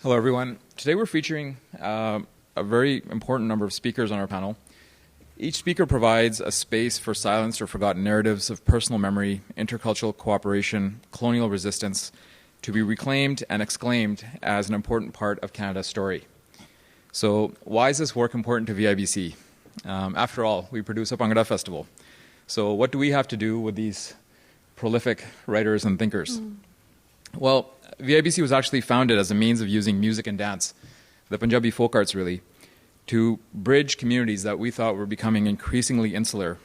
Hello, everyone. Today we're featuring a very important number of speakers on our panel. Each speaker provides a space for silenced or forgotten narratives of personal memory, intercultural cooperation, colonial resistance, to be reclaimed and exclaimed as an important part of Canada's story. So why is this work important to VIBC? After all, we produce a Bhangra festival. So what do we have to do with these prolific writers and thinkers? Well, VIBC was actually founded as a means of using music and dance, the Punjabi folk arts really, to bridge communities that we thought were becoming increasingly insular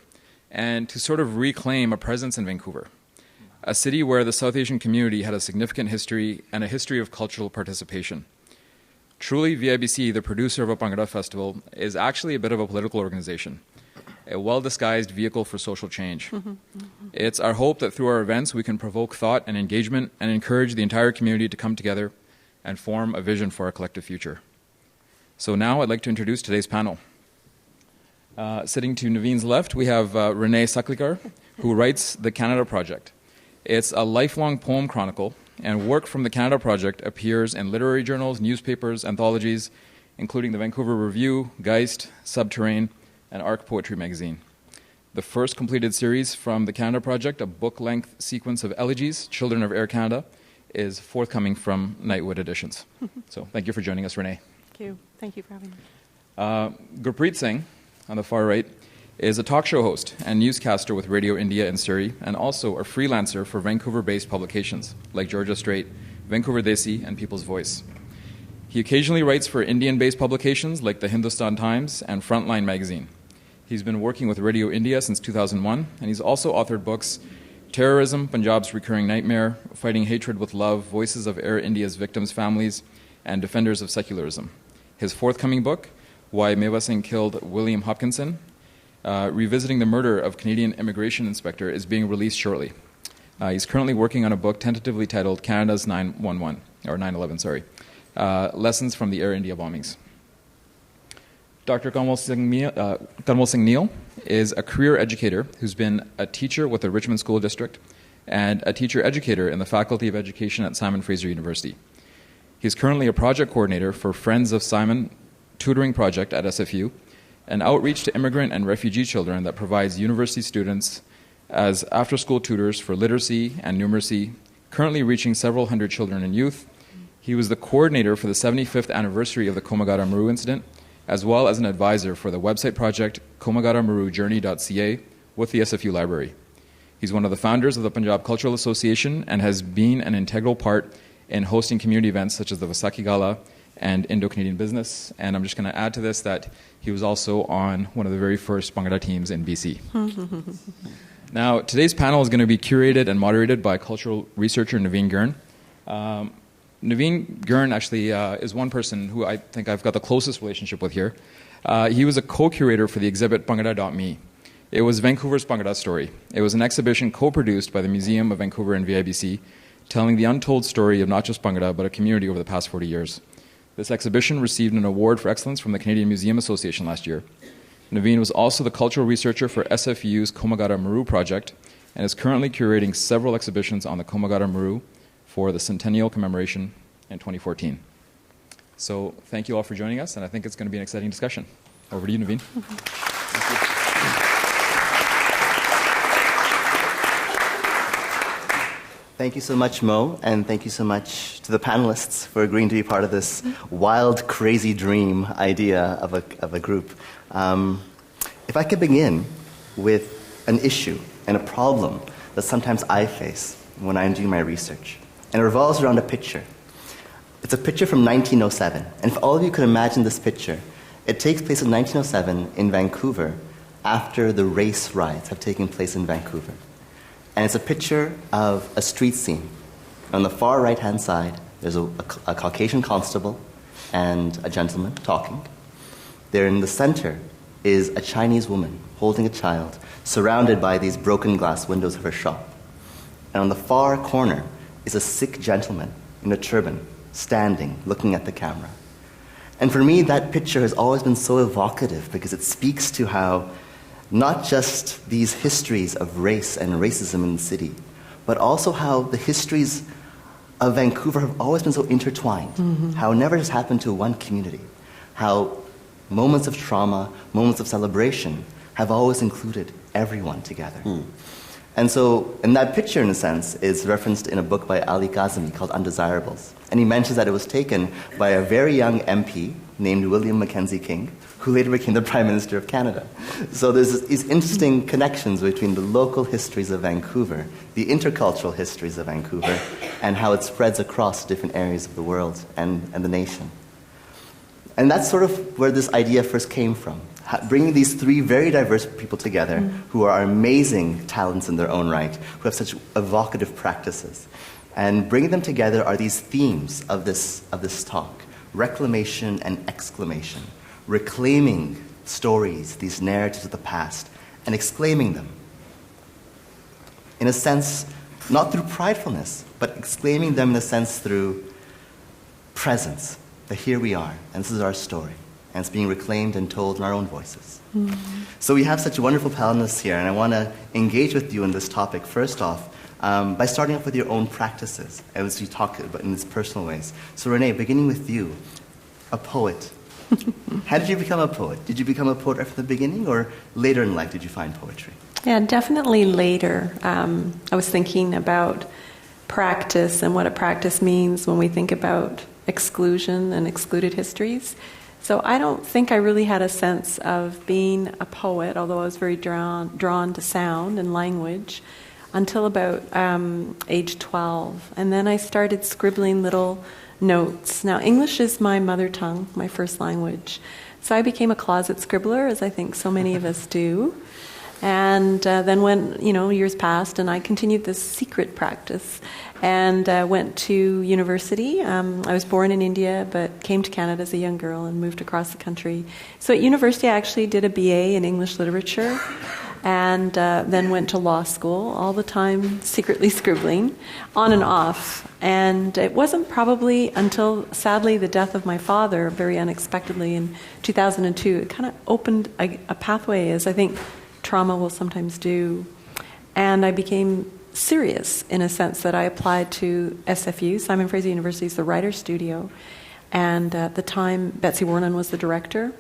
and to sort of reclaim a presence in Vancouver, a city where the South Asian community had a significant history and a history of cultural participation. Truly, VIBC, the producer of a Bhangra festival, is actually a bit of a political organization, a well-disguised vehicle for social change. It's our hope that through our events we can provoke thought and engagement and encourage the entire community to come together and form a vision for our collective future. So now I'd like to introduce today's panel. Sitting to Naveen's left, we have Renee Saklikar, who writes The Canada Project. It's a lifelong poem chronicle, and work from the Canada Project appears in literary journals, newspapers, anthologies, including the Vancouver Review, Geist, Subterrane, and Arc Poetry magazine. The first completed series from the Canada Project, a book-length sequence of elegies, Children of Air Canada, is forthcoming from Nightwood Editions. So thank you for joining us, Renee. Thank you. Thank you for having me. Gurpreet Singh, on the far right, is a talk show host and newscaster with Radio India in Surrey, and also a freelancer for Vancouver-based publications like Georgia Straight, Vancouver Desi, and People's Voice. He occasionally writes for Indian-based publications like the Hindustan Times and Frontline magazine. He's been working with Radio India since 2001, and he's also authored books Terrorism, Punjab's Recurring Nightmare, Fighting Hatred with Love, Voices of Air India's Victims' Families, and Defenders of Secularism. His forthcoming book, Why Meva Singh Killed William Hopkinson, revisiting the murder of Canadian immigration inspector, is being released shortly. He's currently working on a book tentatively titled Canada's 9/11, sorry. Lessons from the Air India bombings. Dr. Kanwal Singh Neel is a career educator who's been a teacher with the Richmond School District and a teacher-educator in the Faculty of Education at Simon Fraser University. He's currently a project coordinator for Friends of Simon tutoring project at SFU, an outreach to immigrant and refugee children that provides university students as after-school tutors for literacy and numeracy, currently reaching several hundred children and youth. He was the coordinator for the 75th anniversary of the Komagata Maru incident, as well as an advisor for the website project komagatamarujourney.ca with the SFU Library. He's one of the founders of the Punjab Cultural Association and has been an integral part in hosting community events such as the Vaisakhi Gala and Indo-Canadian Business. And I'm just going to add to this that he was also on one of the very first Bhangra teams in BC. Now, today's panel is going to be curated and moderated by cultural researcher Naveen Gurn. Naveen Gurn actually is one person who I think I've got the closest relationship with here. He was a co-curator for the exhibit Bhangra.me. It was Vancouver's Bhangra story. It was an exhibition co-produced by the Museum of Vancouver and VIBC, telling the untold story of not just Bhangra, but a community over the past 40 years. This exhibition received an award for excellence from the Canadian Museum Association last year. Naveen was also the cultural researcher for SFU's Komagata Maru project and is currently curating several exhibitions on the Komagata Maru for the centennial commemoration in 2014. So thank you all for joining us, and I think it's going to be an exciting discussion. Over to you, Naveen. Thank you so much, Mo, and thank you so much to the panelists for agreeing to be part of this wild, crazy dream idea of a group. If I could begin with an issue and a problem that sometimes I face when I'm doing my research, and it revolves around a picture. It's a picture from 1907, and if all of you could imagine this picture, it takes place in 1907 in Vancouver after the race riots have taken place in Vancouver. And it's a picture of a street scene. On the far right-hand side, there's a Caucasian constable and a gentleman talking. There in the center is a Chinese woman holding a child, surrounded by these broken glass windows of her shop. And on the far corner is a Sikh gentleman in a turban, standing, looking at the camera. And for me, that picture has always been so evocative because it speaks to how not just these histories of race and racism in the city, but also how the histories of Vancouver have always been so intertwined. How it never just happened to one community. How moments of trauma, moments of celebration have always included everyone together. And so, and that picture, in a sense, is referenced in a book by Ali Kazemi called Undesirables. And he mentions that it was taken by a very young MP named William Mackenzie King, who later became the Prime Minister of Canada. So there's these interesting connections between the local histories of Vancouver, the intercultural histories of Vancouver, and how it spreads across different areas of the world and the nation. And that's sort of where this idea first came from. Bringing these three very diverse people together who are amazing talents in their own right, who have such evocative practices. And bringing them together are these themes of this talk: reclamation and exclamation, reclaiming stories, these narratives of the past, and exclaiming them. In a sense, not through pridefulness, but exclaiming them in a sense through presence, that here we are, and this is our story. And it's being reclaimed and told in our own voices. So we have such wonderful panelists here, and I want to engage with you in this topic, first off, by starting off with your own practices, as you talk about in these personal ways. So Renee, beginning with you, a poet. How did you become a poet? Did you become a poet right from the beginning, or later in life did you find poetry? Yeah, definitely later. I was thinking about practice and what a practice means when we think about exclusion and excluded histories. So I don't think I really had a sense of being a poet, although I was very drawn to sound and language, until about age 12. And then I started scribbling little notes. Now, English is my mother tongue, my first language. So I became a closet scribbler, as I think so many of us do. And then when, years passed, and I continued this secret practice and went to university. I was born in India, but came to Canada as a young girl and moved across the country. So at university, I actually did a BA in English literature and then went to law school, all the time secretly scribbling, on and off. And it wasn't probably until, sadly, the death of my father, very unexpectedly in 2002, it kind of opened a pathway, as I think trauma will sometimes do. And I became serious in a sense that I applied to SFU, Simon Fraser University's the Writer's Studio. And at the time, Betsy Warren was the director.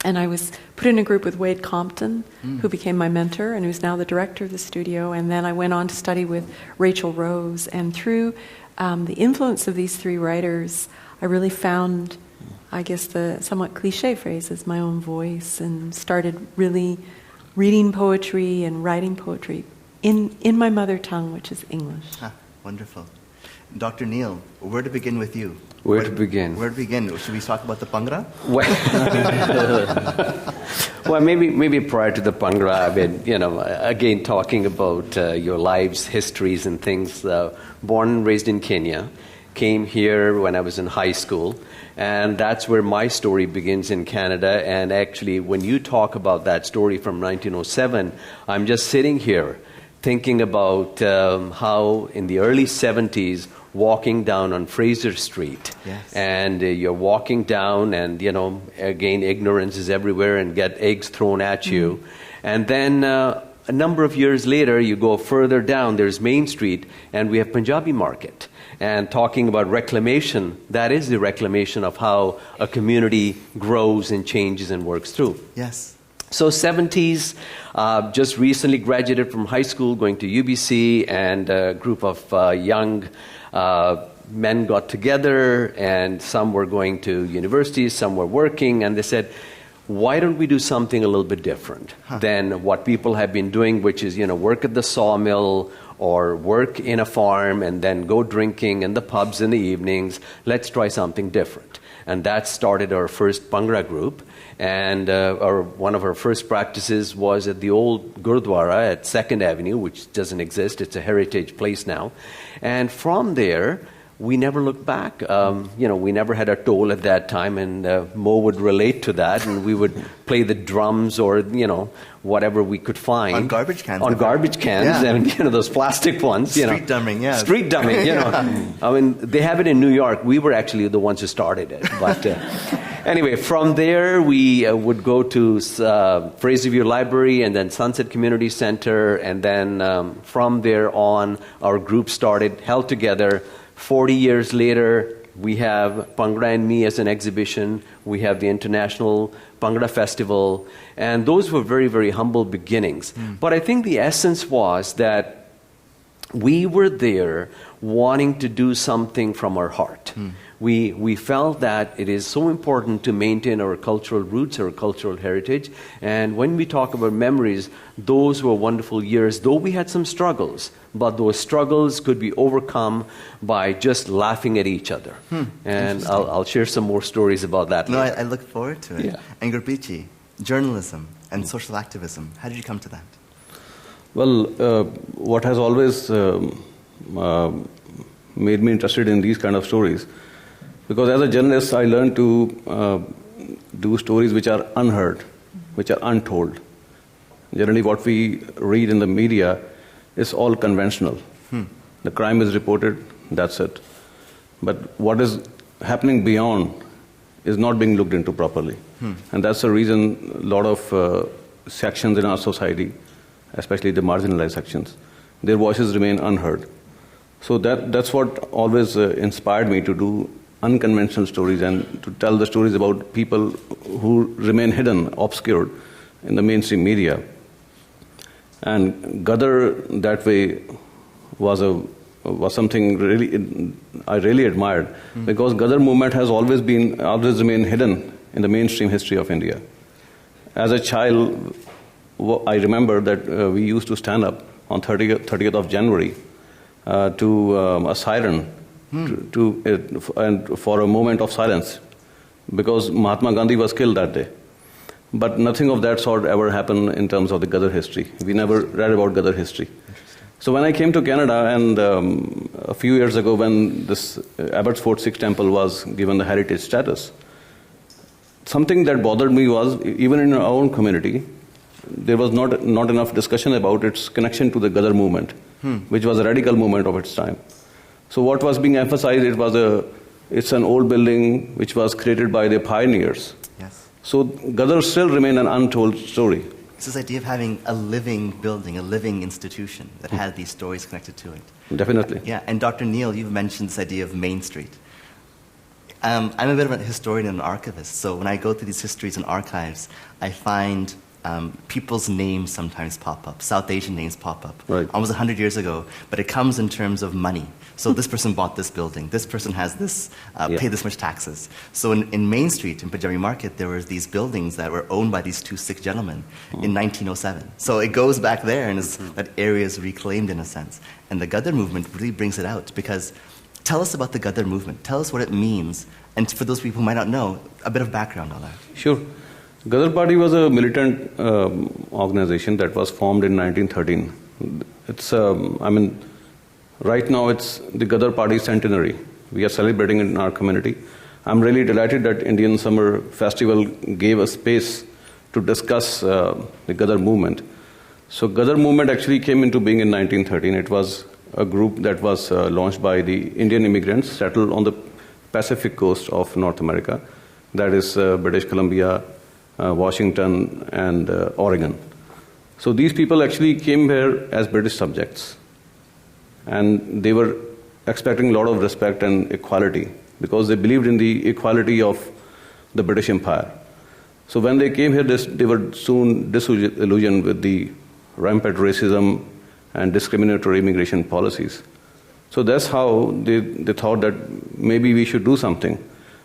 And I was put in a group with Wade Compton, who became my mentor and who's now the director of the studio. And then I went on to study with Rachel Rose. And through the influence of these three writers, I really found, I guess the somewhat cliche phrase is my own voice, and started really reading poetry and writing poetry in my mother tongue, which is English. Wonderful. Dr. Neel, where to begin with you? Where to begin? Should we talk about the Bhangra? Well, maybe prior to the Bhangra, I've been, again, talking about your lives, histories, and things. Born and raised in Kenya, came here when I was in high school, and that's where my story begins in Canada. And actually, when you talk about that story from 1907, I'm just sitting here thinking about how in the early 70s, walking down on Fraser Street, yes. And you're walking down, and again, ignorance is everywhere, and get eggs thrown at you. And then a number of years later, you go further down, there's Main Street, and we have Punjabi Market. And talking about reclamation, that is the reclamation of how a community grows and changes and works through. Yes. So 70s, just recently graduated from high school, going to UBC, and a group of young men got together, and some were going to universities, some were working, and they said, why don't we do something a little bit different than what people have been doing, which is, work at the sawmill or work in a farm and then go drinking in the pubs in the evenings. Let's try something different. And that started our first Bhangra group. And one of our first practices was at the old Gurdwara at 2nd Avenue, which doesn't exist. It's a heritage place now. And from there, we never looked back. We never had a toll at that time, and Mo would relate to that, and we would play the drums or, whatever we could find. On garbage cans. Yeah. And, those plastic ones. Street dumbing, yeah. Street dumbing, I mean, they have it in New York. We were actually the ones who started it. But anyway, from there, we would go to Fraser View Library and then Sunset Community Center. And then from there on, our group started, held together, 40 years later, we have Bhangra and Me as an exhibition. We have the International Bhangra Festival. And those were very, very humble beginnings. But I think the essence was that we were there wanting to do something from our heart. We felt that it is so important to maintain our cultural roots, our cultural heritage. And when we talk about memories, those were wonderful years, though we had some struggles. But those struggles could be overcome by just laughing at each other. And I'll share some more stories about that No, later. I look forward to it. Yeah. And Gurpreet, journalism and social activism, how did you come to that? Well, what has always made me interested in these kind of stories, because as a journalist, I learned to do stories which are unheard, which are untold. Generally, what we read in the media is all conventional. The crime is reported, that's it. But what is happening beyond is not being looked into properly. And that's the reason a lot of sections in our society, especially the marginalized sections, their voices remain unheard. So that's what always inspired me to do unconventional stories and to tell the stories about people who remain hidden, obscured in the mainstream media. And Gadhar, that way, was something really I really admired, because Gadhar movement has always remained hidden in the mainstream history of India. As a child, I remember that we used to stand up on 30th of January to a siren and for a moment of silence, because Mahatma Gandhi was killed that day. But nothing of that sort ever happened in terms of the Gadhar history. We never read about Gadhar history. So when I came to Canada, and a few years ago when this Abbotsford Sikh temple was given the heritage status, something that bothered me was, even in our own community, there was not enough discussion about its connection to the Gadhar movement, which was a radical movement of its time. So what was being emphasized, it's an old building which was created by the pioneers. Yes. So Gadhar still remained an untold story. It's this idea of having a living building, a living institution that had these stories connected to it. Definitely. Yeah, and Dr. Neel, you've mentioned this idea of Main Street. I'm a bit of a historian and an archivist, so when I go through these histories and archives, I find people's names sometimes pop up, South Asian names pop up, right, almost 100 years ago, but it comes in terms of money. So this person bought this building, this person has this, paid this much taxes. So in Main Street, in Pajari Market, there were these buildings that were owned by these two Sikh gentlemen in 1907. So it goes back there, and that area is reclaimed in a sense. And the Gadhar movement really brings it out, because tell us about the Gadhar movement. Tell us what it means. And for those people who might not know, a bit of background on that. Sure. Gadhar Party was a militant organization that was formed in 1913. It's, right now it's the Gadhar Party centenary. We are celebrating it in our community. I'm really delighted that Indian Summer Festival gave a space to discuss the Gadhar movement. So Gadhar movement actually came into being in 1913. It was a group that was launched by the Indian immigrants settled on the Pacific coast of North America, that is British Columbia, Washington, and Oregon. So these people actually came here as British subjects, and they were expecting a lot of respect and equality because they believed in the equality of the British Empire. So when they came here, they were soon disillusioned with the rampant racism and discriminatory immigration policies. So that's how they thought that maybe we should do something.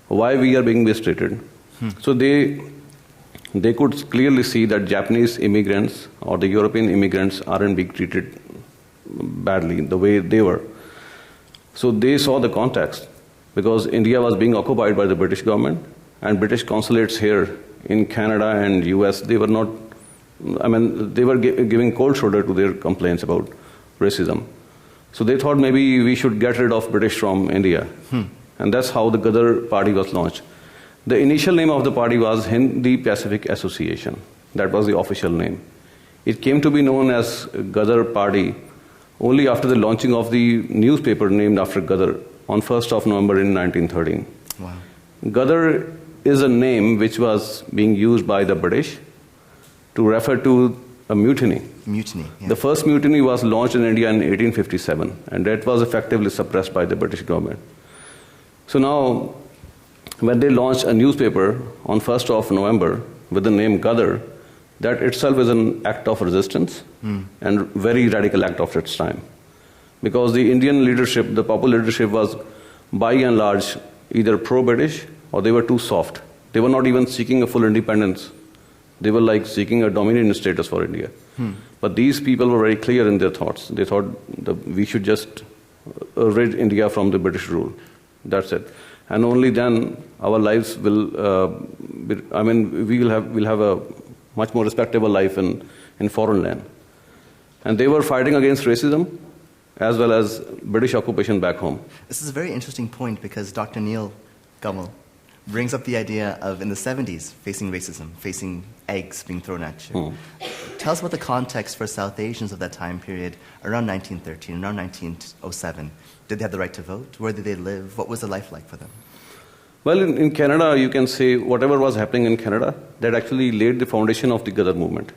Why we are being mistreated? So they could clearly see that Japanese immigrants or the European immigrants aren't being treated badly the way they were. So they saw the context, because India was being occupied by the British government, and British consulates here in Canada and US, they were not, they were giving cold shoulder to their complaints about racism. So they thought maybe we should get rid of British from India. And that's how the Gadhar Party was launched. The initial name of the party was Hindi Pacific Association. That was the official name. It came to be known as Gadhar Party only after the launching of the newspaper named after Gadhar on 1st of November in 1913. Wow. Gadhar is a name which was being used by the British to refer to a mutiny. Mutiny. Yeah. The first mutiny was launched in India in 1857, and that was effectively suppressed by the British government. So now, when they launched a newspaper on 1st of November with the name Gadhar, that itself is an act of resistance and very radical act of its time. Because the Indian leadership, the popular leadership, was by and large either pro-British or they were too soft. They were not even seeking a full independence. They were like seeking a dominion status for India. But these people were very clear in their thoughts. They thought that we should just rid India from the British rule. That's it. And only then our lives will, we'll have a much more respectable life in foreign land. And they were fighting against racism as well as British occupation back home. This is a very interesting point because Dr. Neel Kanwal brings up the idea of, in the 70s, facing racism, facing eggs being thrown at you. Tell us about the context for South Asians of that time period, around 1913, around 1907. Did they have the right to vote? Where did they live? What was the life like for them? Well, in Canada, you can say whatever was happening in Canada, that actually laid the foundation of the Gadhar movement.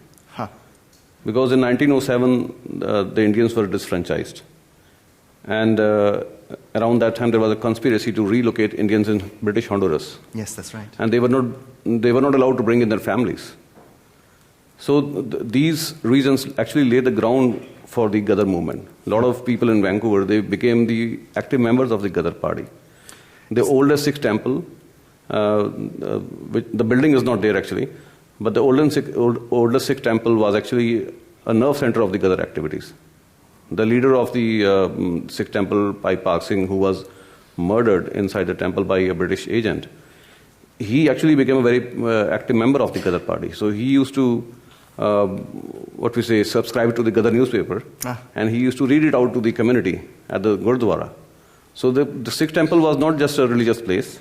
Because in 1907, the Indians were disfranchised. And around that time, there was a conspiracy to relocate Indians in British Honduras. Yes, that's right. And they were not allowed to bring in their families. So these reasons actually laid the ground for the Gadhar movement. A lot of people in Vancouver, they became the active members of the Gadhar Party. The oldest Sikh temple, the building is not there actually, but the oldest Sikh temple was actually a nerve center of the Gadhar activities. The leader of the Sikh temple, Bhai Pak Singh, who was murdered inside the temple by a British agent, he actually became a very active member of the Gadhar Party. So he used to, subscribe to the Gadhar newspaper, and he used to read it out to the community at the Gurdwara. So the Sikh temple was not just a religious place.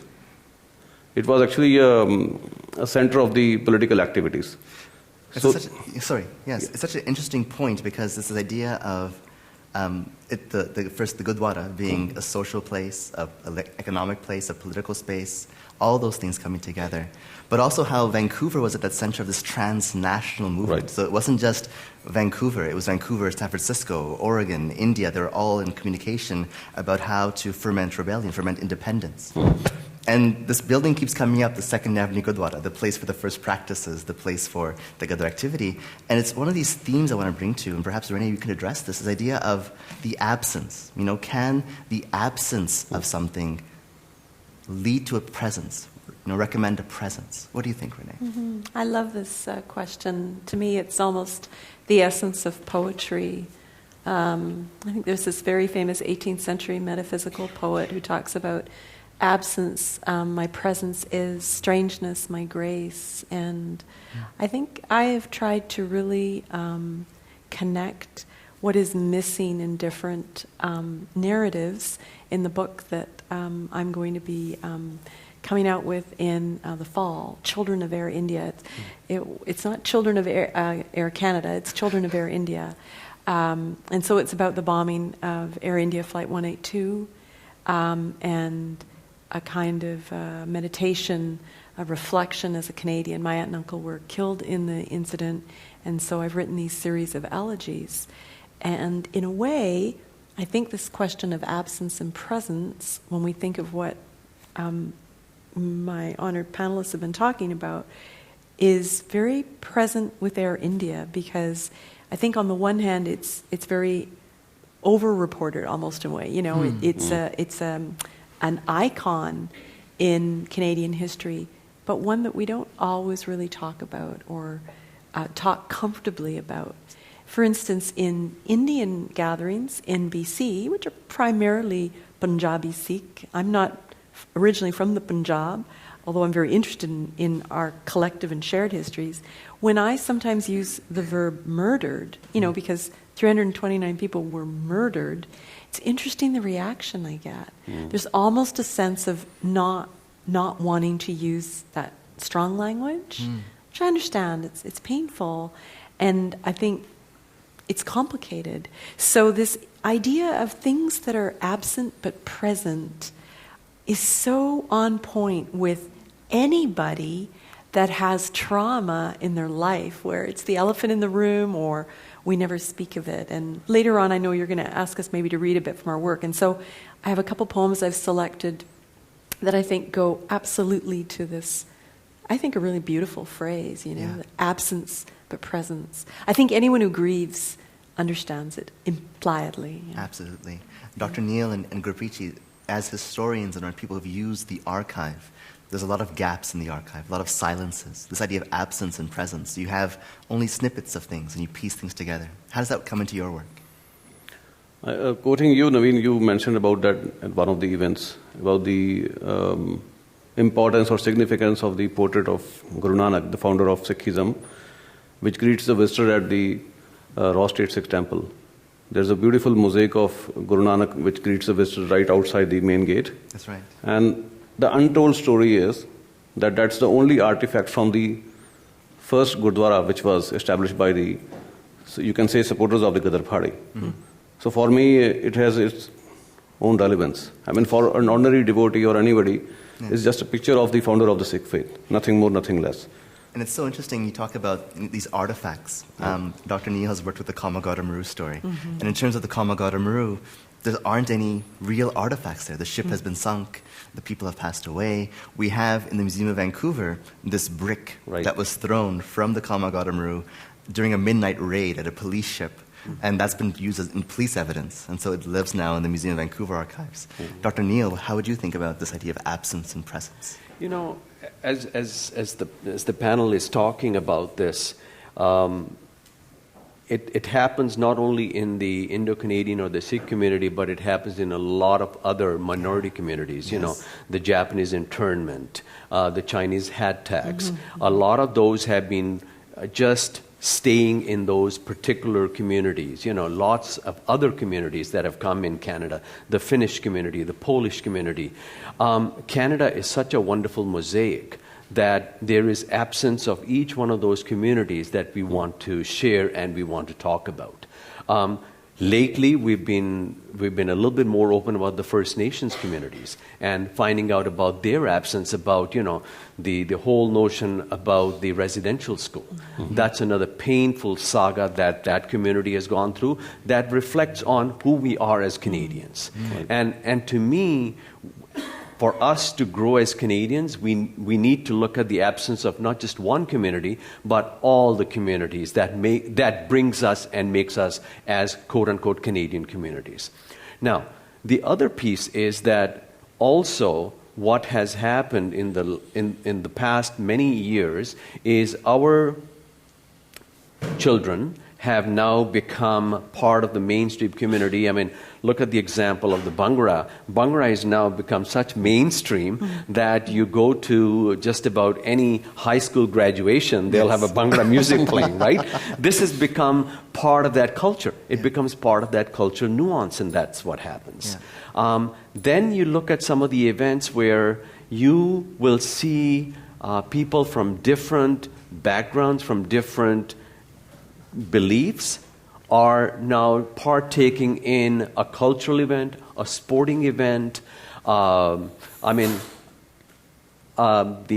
It was actually a center of the political activities. It's such an interesting point because this idea of the Gurdwara being a social place, an economic place, a political space, all those things coming together. But also how Vancouver was at the center of this transnational movement. Right. So it wasn't just Vancouver. It was Vancouver, San Francisco, Oregon, India. They were all in communication about how to ferment rebellion, ferment independence. And this building keeps coming up, the Second Avenue Gurdwara, the place for the first practices, the place for the Gadhar activity. And it's one of these themes I want to bring to, and perhaps Renee, you can address this idea of the absence. Can the absence of something lead to a presence? Recommend a presence. What do you think, Renee? Mm-hmm. I love this question. To me, it's almost the essence of poetry. I think there's this very famous 18th century metaphysical poet who talks about absence, my presence is, strangeness, my grace. And I think I have tried to really connect what is missing in different narratives in the book that I'm going to be coming out with in the fall, Children of Air India. It's not Children of Air Canada, it's Children of Air India. And so it's about the bombing of Air India Flight 182 and a kind of meditation, a reflection as a Canadian. My aunt and uncle were killed in the incident, and so I've written these series of elegies. And in a way, I think this question of absence and presence, when we think of what my honored panelists have been talking about, is very present with Air India, because I think on the one hand it's very over-reported almost in a way. It's an icon in Canadian history, but one that we don't always really talk about or talk comfortably about. For instance, in Indian gatherings in BC, which are primarily Punjabi Sikh, I'm not originally from the Punjab, although I'm very interested in our collective and shared histories. When I sometimes use the verb murdered, because 329 people were murdered, it's interesting the reaction I get. There's almost a sense of not wanting to use that strong language, which I understand. It's painful, and I think it's complicated. So this idea of things that are absent but present is so on point with anybody that has trauma in their life, where it's the elephant in the room or we never speak of it. And later on, I know you're going to ask us maybe to read a bit from our work. And so I have a couple poems I've selected that I think go absolutely to this, I think, a really beautiful phrase, absence but presence. I think anyone who grieves understands it impliedly. Absolutely. Dr. Neel and Gurpreet, as historians and people who've used the archive, there's a lot of gaps in the archive, a lot of silences, this idea of absence and presence. You have only snippets of things and you piece things together. How does that come into your work? Quoting you, Naveen, you mentioned about that at one of the events, about the importance or significance of the portrait of Guru Nanak, the founder of Sikhism, which greets the visitor at the Raw State Sikh temple. There's a beautiful mosaic of Guru Nanak which greets the visitor right outside the main gate. That's right. And the untold story is that that's the only artifact from the first Gurdwara which was established by the, so you can say, supporters of the Gadhar Party. Mm-hmm. So for me, it has its own relevance. I mean, for an ordinary devotee or anybody, it's just a picture of the founder of the Sikh faith. Nothing more, nothing less. And it's so interesting, you talk about these artifacts. Dr. Neel has worked with the Kamagata Maru story. Mm-hmm. And in terms of the Kamagata Maru, there aren't any real artifacts there. The ship has been sunk. The people have passed away. We have, in the Museum of Vancouver, this brick that was thrown from the Kamagata Maru during a midnight raid at a police ship. And that's been used as in police evidence. And so it lives now in the Museum of Vancouver archives. Dr. Neel, how would you think about this idea of absence and presence? As the panel is talking about this, it happens not only in the Indo-Canadian or the Sikh community, but it happens in a lot of other minority communities. Yes. The Japanese internment, the Chinese hat tax. Mm-hmm. A lot of those have been just staying in those particular communities. Lots of other communities that have come in Canada, the Finnish community, the Polish community. Canada is such a wonderful mosaic that there is absence of each one of those communities that we want to share and we want to talk about. Lately, we've been a little bit more open about the First Nations communities and finding out about their absence, about the whole notion about the residential school. Mm-hmm. That's another painful saga that community has gone through that reflects on who we are as Canadians. Mm-hmm. And to me, for us to grow as Canadians, we need to look at the absence of not just one community, but all the communities that brings us and makes us as quote-unquote Canadian communities. Now, the other piece is that also what has happened in the past many years is our children have now become part of the mainstream community. I mean, look at the example of the Bhangra. Bhangra has now become such mainstream that you go to just about any high school graduation, they'll have a Bhangra music playing, right? This has become part of that culture. It becomes part of that culture nuance, and that's what happens. Yeah. Then you look at some of the events where you will see people from different backgrounds, from different beliefs, are now partaking in a cultural event, a sporting event. The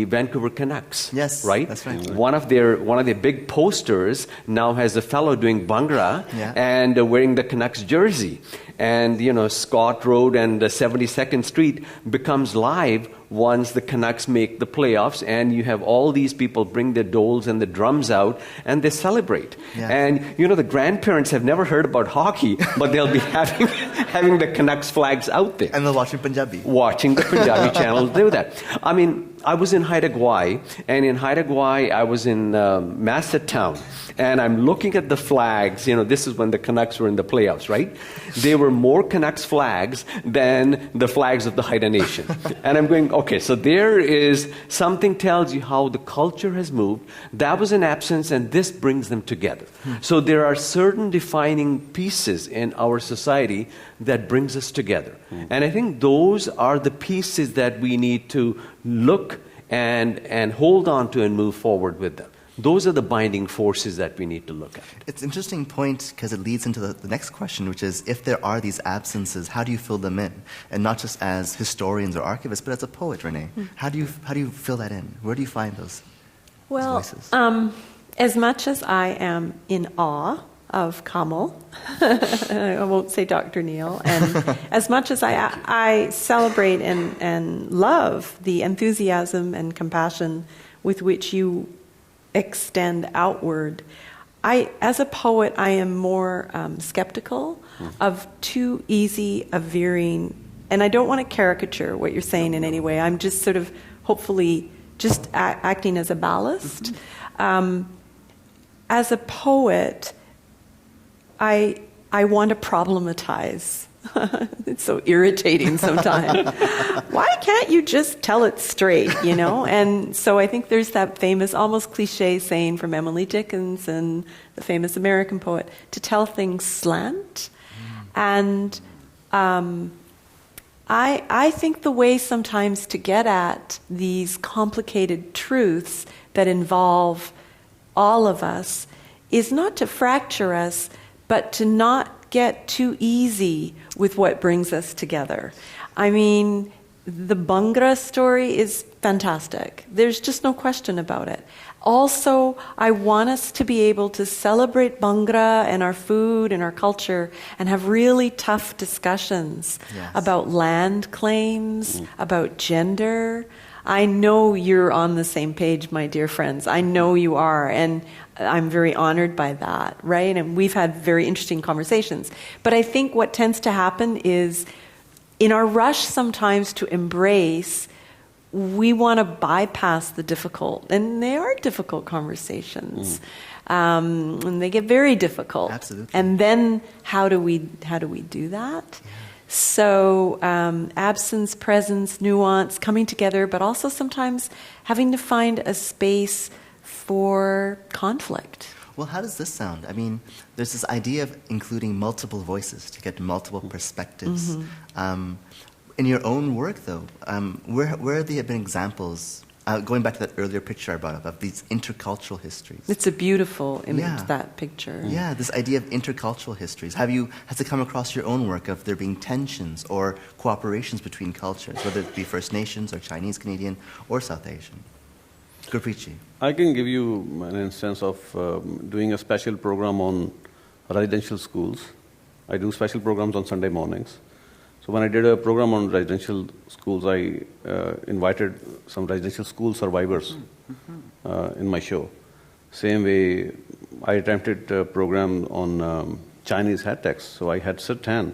Vancouver Canucks. Yes, right. That's right. One of their big posters now has a fellow doing Bhangra and wearing the Canucks jersey. And Scott Road and 72nd Street becomes live once the Canucks make the playoffs, and you have all these people bring their doles and the drums out, and they celebrate. Yeah. And the grandparents have never heard about hockey, but they'll be having the Canucks flags out there. And they're watching Punjabi. Watching the Punjabi channel do that. I mean, I was in Haida Gwaii, and in Haida Gwaii, I was in Masset Town, and I'm looking at the flags. This is when the Canucks were in the playoffs, right? There were more Canucks flags than the flags of the Haida Nation. And I'm going, okay, so there is something tells you how the culture has moved. That was an absence, and this brings them together. So there are certain defining pieces in our society that brings us together. And I think those are the pieces that we need to look and hold on to and move forward with them. Those are the binding forces that we need to look at. It's an interesting point because it leads into the next question, which is, if there are these absences, how do you fill them in? And not just as historians or archivists, but as a poet, Renee. How do you fill that in? Where do you find those Well, voices? as much as I am in awe of Kamal, I won't say Dr. Neel, and as much as I celebrate and love the enthusiasm and compassion with which you extend outward, as a poet, I am more skeptical of too easy a veering, and I don't want to caricature what you're saying in any way. I'm just sort of hopefully just acting as a ballast. As a poet, I want to problematize. It's so irritating sometimes. Why can't you just tell it straight, you know? And so I think there's that famous, almost cliche saying from Emily Dickinson, the famous American poet, to tell things slant. And I think the way sometimes to get at these complicated truths that involve all of us is not to fracture us, but to not get too easy with what brings us together. I mean, the Bhangra story is fantastic. There's just no question about it. Also, I want us to be able to celebrate Bhangra and our food and our culture and have really tough discussions about land claims, about gender. I know you're on the same page, my dear friends. I know you are, and I'm very honored by that, right? And we've had very interesting conversations. But I think what tends to happen is, in our rush sometimes to embrace, we want to bypass the difficult, and they are difficult conversations, and they get very difficult. Absolutely. And then how do we do that? Yeah. So absence, presence, nuance, coming together, but also sometimes having to find a space for conflict. Well, how does this sound? I mean, there's this idea of including multiple voices to get multiple perspectives. In your own work, though, where have there been examples, going back to that earlier picture I brought up, of these intercultural histories? It's a beautiful image, that picture. Yeah, this idea of intercultural histories. Has it come across your own work of there being tensions or cooperations between cultures, whether it be First Nations or Chinese Canadian or South Asian? Gurpreet Singh. I can give you an instance of doing a special program on residential schools. I do special programs on Sunday mornings. So when I did a program on residential schools, I invited some residential school survivors in my show. Same way, I attempted a program on Chinese head text. So I had Sitan.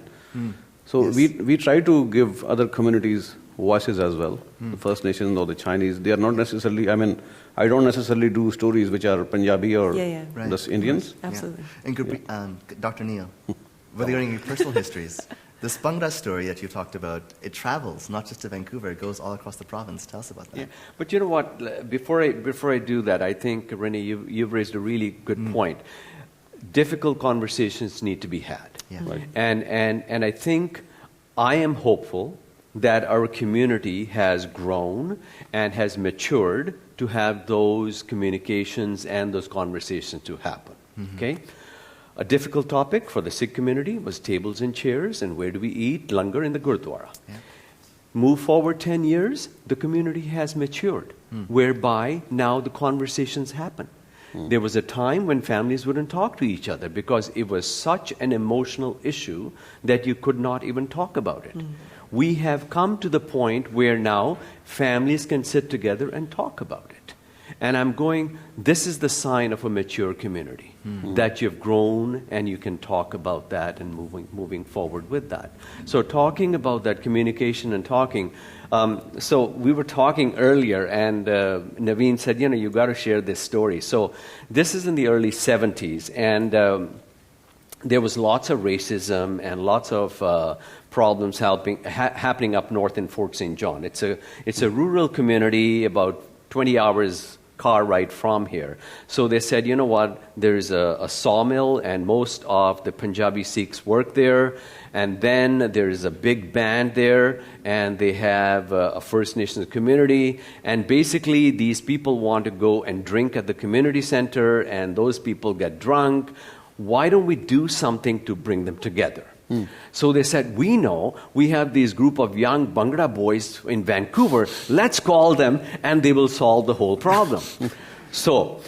So we try to give other communities voices as well. The First Nations or the Chinese, they are not necessarily, I mean, I don't necessarily do stories which are Punjabi or just Indians. Absolutely. Yeah. And Dr. Neel, regarding your personal histories, this Bhangra story that you talked about, it travels not just to Vancouver, it goes all across the province. Tell us about that. Yeah. But you know what, before I do that, I think, Renee, you've raised a really good point. Difficult conversations need to be had. Yeah. Right. And I think I am hopeful that our community has grown and has matured to have those communications and those conversations to happen. Okay? A difficult topic for the Sikh community was tables and chairs and where do we eat, langar in the Gurdwara. Yeah. Move forward 10 years, the community has matured, whereby now the conversations happen. There was a time when families wouldn't talk to each other because it was such an emotional issue that you could not even talk about it. We have come to the point where now families can sit together and talk about it. And I'm going, this is the sign of a mature community, that you've grown and you can talk about that and moving forward with that. So talking about that communication and talking, so we were talking earlier and Naveen said, you know, you got to share this story. So this is in the early 70s and there was lots of racism and lots of problems happening up north in Fort St. John. It's a rural community about 20 hours car ride from here. So they said, you know what, there's a sawmill and most of the Punjabi Sikhs work there. And then there's a big band there and they have a First Nations community. And basically these people want to go and drink at the community center and those people get drunk. Why don't we do something to bring them together? So they said, we know we have this group of young Bhangra boys in Vancouver. Let's call them and they will solve the whole problem. So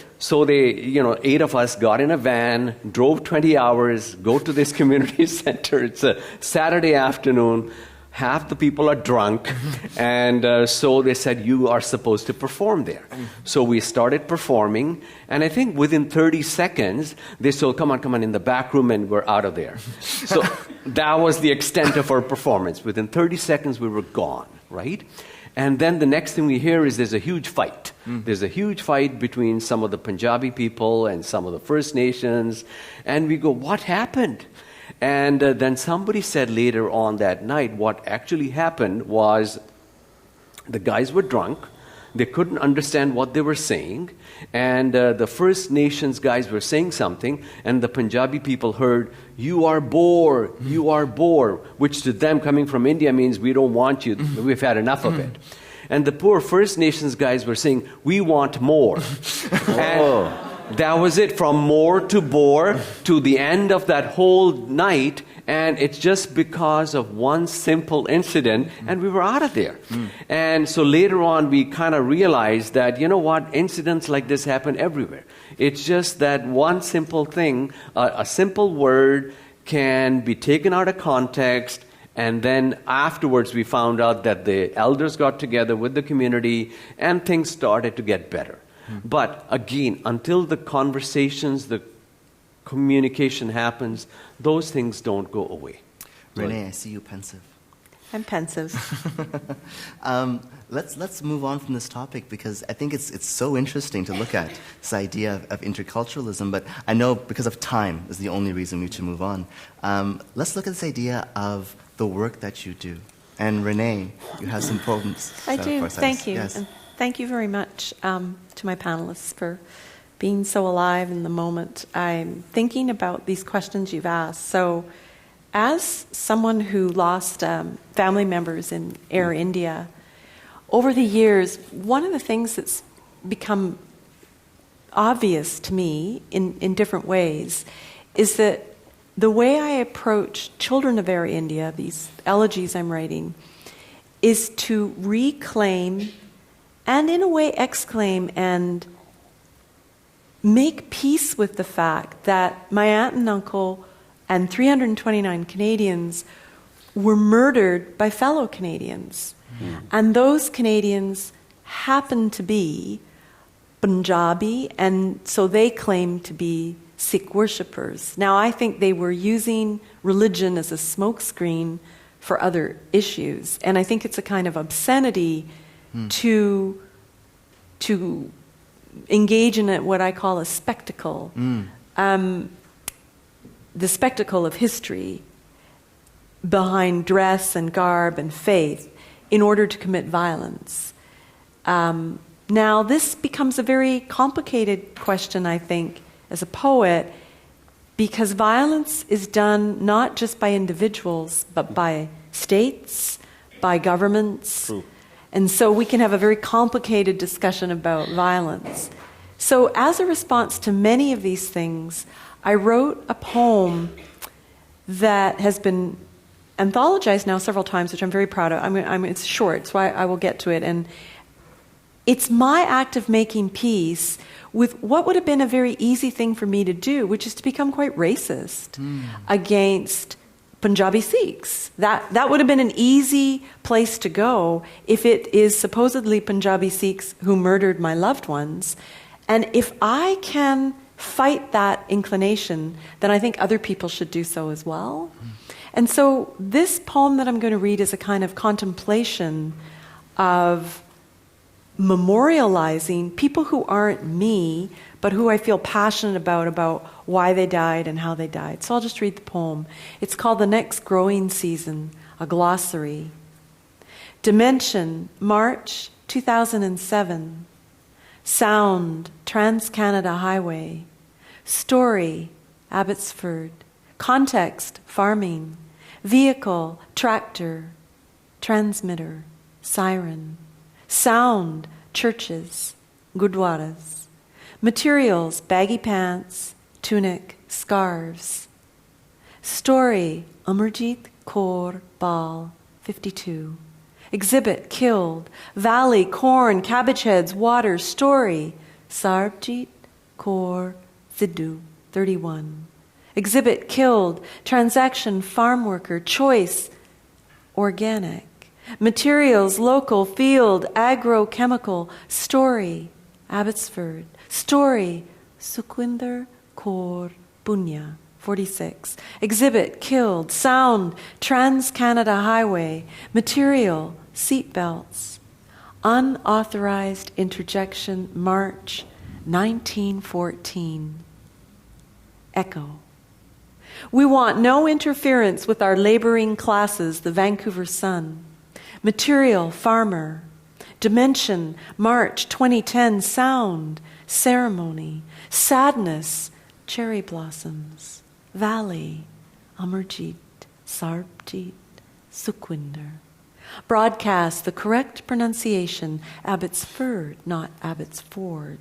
they, 8 of us got in a van, drove 20 hours, go to this community center. It's a Saturday afternoon. Half the people are drunk, and so they said, you are supposed to perform there. So we started performing, and I think within 30 seconds, they said, come on, in the back room, and we're out of there. So that was the extent of our performance. Within 30 seconds, we were gone, right? And then the next thing we hear is there's a huge fight. There's a huge fight between some of the Punjabi people and some of the First Nations, and we go, what happened? And then somebody said later on that night, what actually happened was the guys were drunk. They couldn't understand what they were saying. And the First Nations guys were saying something, and the Punjabi people heard, you are Boer, which to them, coming from India, means we don't want you. We've had enough of it. And the poor First Nations guys were saying, we want more. And that was it, from more to Boer to the end of that whole night, and it's just because of one simple incident, and we were out of there. And so later on, we kind of realized that, incidents like this happen everywhere. It's just that one simple thing, a simple word can be taken out of context, and then afterwards we found out that the elders got together with the community, and things started to get better. But again, until the conversations, the communication happens, those things don't go away. Renee, I see you pensive. I'm pensive. Let's move on from this topic, because I think it's so interesting to look at this idea of interculturalism, but I know because of time is the only reason we should move on. Let's look at this idea of the work that you do. And Renee, you have some poems. I do. Thank you. Yes. And thank you very much to my panelists for being so alive in the moment. I'm thinking about these questions you've asked. So as someone who lost family members in Air India, over the years, one of the things that's become obvious to me in different ways is that the way I approach children of Air India, these elegies I'm writing, is to reclaim and in a way exclaim and make peace with the fact that my aunt and uncle and 329 Canadians were murdered by fellow Canadians. And those Canadians happened to be Punjabi, and so they claimed to be Sikh worshippers. Now, I think they were using religion as a smokescreen for other issues, and I think it's a kind of obscenity to engage in what I call a spectacle, the spectacle of history behind dress and garb and faith in order to commit violence. Now, this becomes a very complicated question, I think, as a poet, because violence is done not just by individuals, but by states, by governments. True. And so we can have a very complicated discussion about violence. So as a response to many of these things, I wrote a poem that has been anthologized now several times, which I'm very proud of. It's short, so I will get to it. And it's my act of making peace with what would have been a very easy thing for me to do, which is to become quite racist against Punjabi Sikhs. That would have been an easy place to go if it is supposedly Punjabi Sikhs who murdered my loved ones. And if I can fight that inclination, then I think other people should do so as well. And so this poem that I'm going to read is a kind of contemplation of memorializing people who aren't me, but who I feel passionate about why they died and how they died. So I'll just read the poem. It's called The Next Growing Season, a glossary. Dimension, March 2007. Sound, Trans-Canada Highway. Story, Abbotsford. Context, farming. Vehicle, tractor. Transmitter, siren. Sound, churches, gurdwaras. Materials, baggy pants, tunic, scarves. Story, Amarjit Kaur Bal, 52. Exhibit, killed. Valley, corn, cabbage heads, water. Story, Sarbjit Kaur Sidhu, 31. Exhibit killed, transaction farm worker, choice organic. Materials local, field, agrochemical, story Abbotsford, story Sukhwinder Kaur Punya, 46. Exhibit killed, sound Trans-Canada Highway, material seatbelts. Unauthorized interjection, March 1914. Echo. We want no interference with our laboring classes, the Vancouver Sun. Material, farmer. Dimension, March 2010, sound, ceremony. Sadness, cherry blossoms. Valley, Amarjit, Sarbjit, Sukhwinder. Broadcast, the correct pronunciation, Abbotsford, not Abbotsford.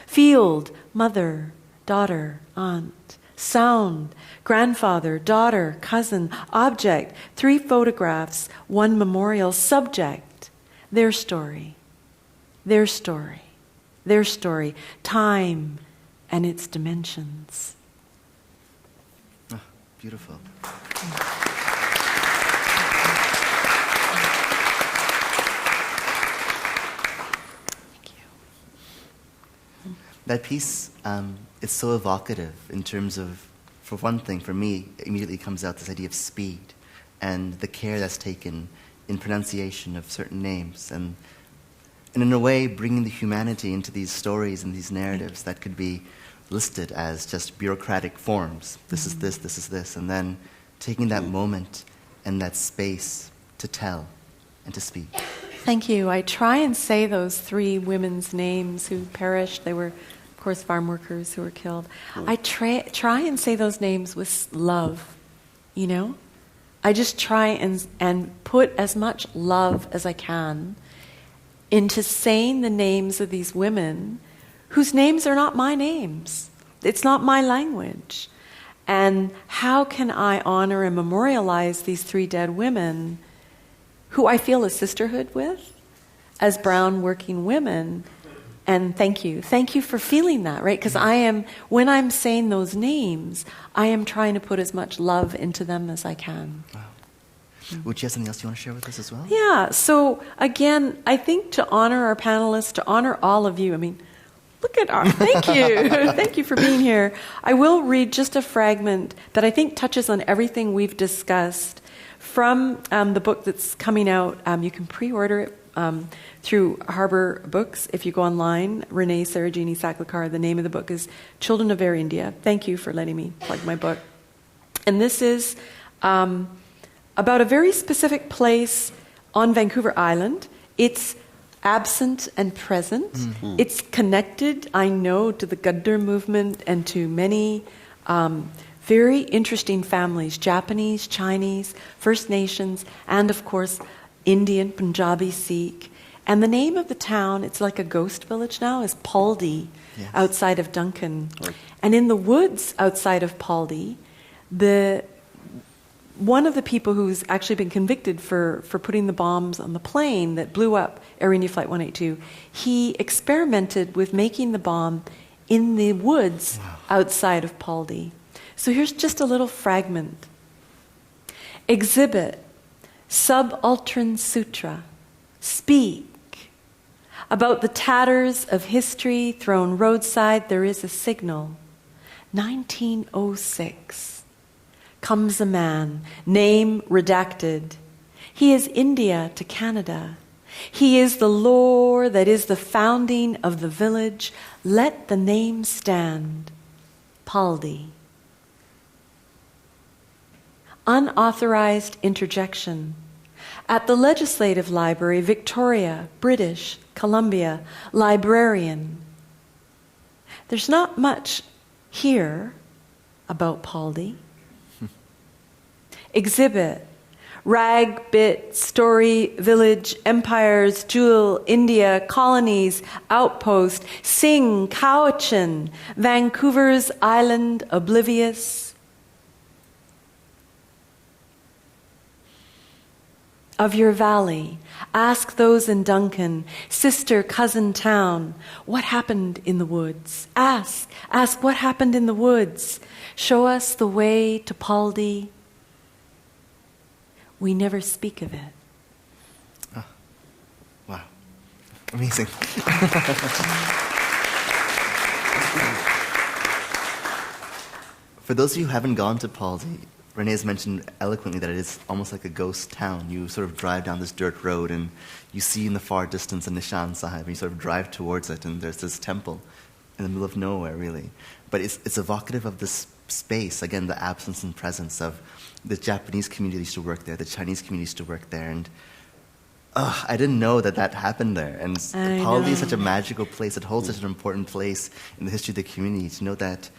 Field, mother, daughter, aunt. Sound, grandfather, daughter, cousin. Object, 3 photographs, 1 memorial. Subject, their story, their story, their story. Time and its dimensions. Oh, beautiful. That piece, it's so evocative in terms of, for one thing, for me, immediately comes out this idea of speed and the care that's taken in pronunciation of certain names, and in a way bringing the humanity into these stories and these narratives that could be listed as just bureaucratic forms. This is this, and then taking that moment and that space to tell and to speak. Thank you. I try and say those 3 women's names who perished. They were, of course, farm workers who were killed. I try and say those names with love, you know? I just try and put as much love as I can into saying the names of these women whose names are not my names. It's not my language. And how can I honor and memorialize these 3 dead women who I feel a sisterhood with as brown working women? And thank you. Thank you for feeling that, right? Because when I'm saying those names, I am trying to put as much love into them as I can. Wow. Would you have something else you want to share with us as well? Yeah. So again, I think to honor our panelists, to honor all of you, I mean, look at our, thank you. Thank you for being here. I will read just a fragment that I think touches on everything we've discussed from the book that's coming out. You can pre-order it through Harbour Books if you go online. Renee, Sarojini, Saklikar. The name of the book is Children of Air India. Thank you for letting me plug my book. And this is about a very specific place on Vancouver Island. It's absent and present. Mm-hmm. It's connected, I know, to the Gadhar movement and to many very interesting families, Japanese, Chinese, First Nations, and of course, Indian, Punjabi, Sikh. And the name of the town, it's like a ghost village now, is Paldi, yes, outside of Duncan. Right. And in the woods outside of Paldi, one of the people who's actually been convicted for putting the bombs on the plane that blew up Air India Flight 182, he experimented with making the bomb in the woods outside of Paldi. So here's just a little fragment. Exhibit, Subaltern Sutra, speak. About the tatters of history thrown roadside, there is a signal. 1906. Comes a man, name redacted. He is India to Canada. He is the lore that is the founding of the village. Let the name stand. Paldi. Unauthorized interjection. At the Legislative Library, Victoria, British Columbia, librarian. There's not much here about Paldi. Exhibit, rag, bit, story, village, empires, jewel, India, colonies, outpost, Singh, Cowichan, Vancouver's island, oblivious. of your valley. Ask those in Duncan, sister, cousin town, what happened in the woods? Ask what happened in the woods. Show us the way to Paldi. We never speak of it. Oh, wow. Amazing. For those of you who haven't gone to Paldi, Renee has mentioned eloquently that it is almost like a ghost town. You sort of drive down this dirt road and you see in the far distance a Nishan Sahib, and you sort of drive towards it, and there's this temple in the middle of nowhere, really. But it's evocative of this space, again, the absence and presence of the Japanese community that used to work there, the Chinese community used to work there, and I didn't know that happened there. And Paldi is such a magical place. It holds such an important place in the history of the community. To know that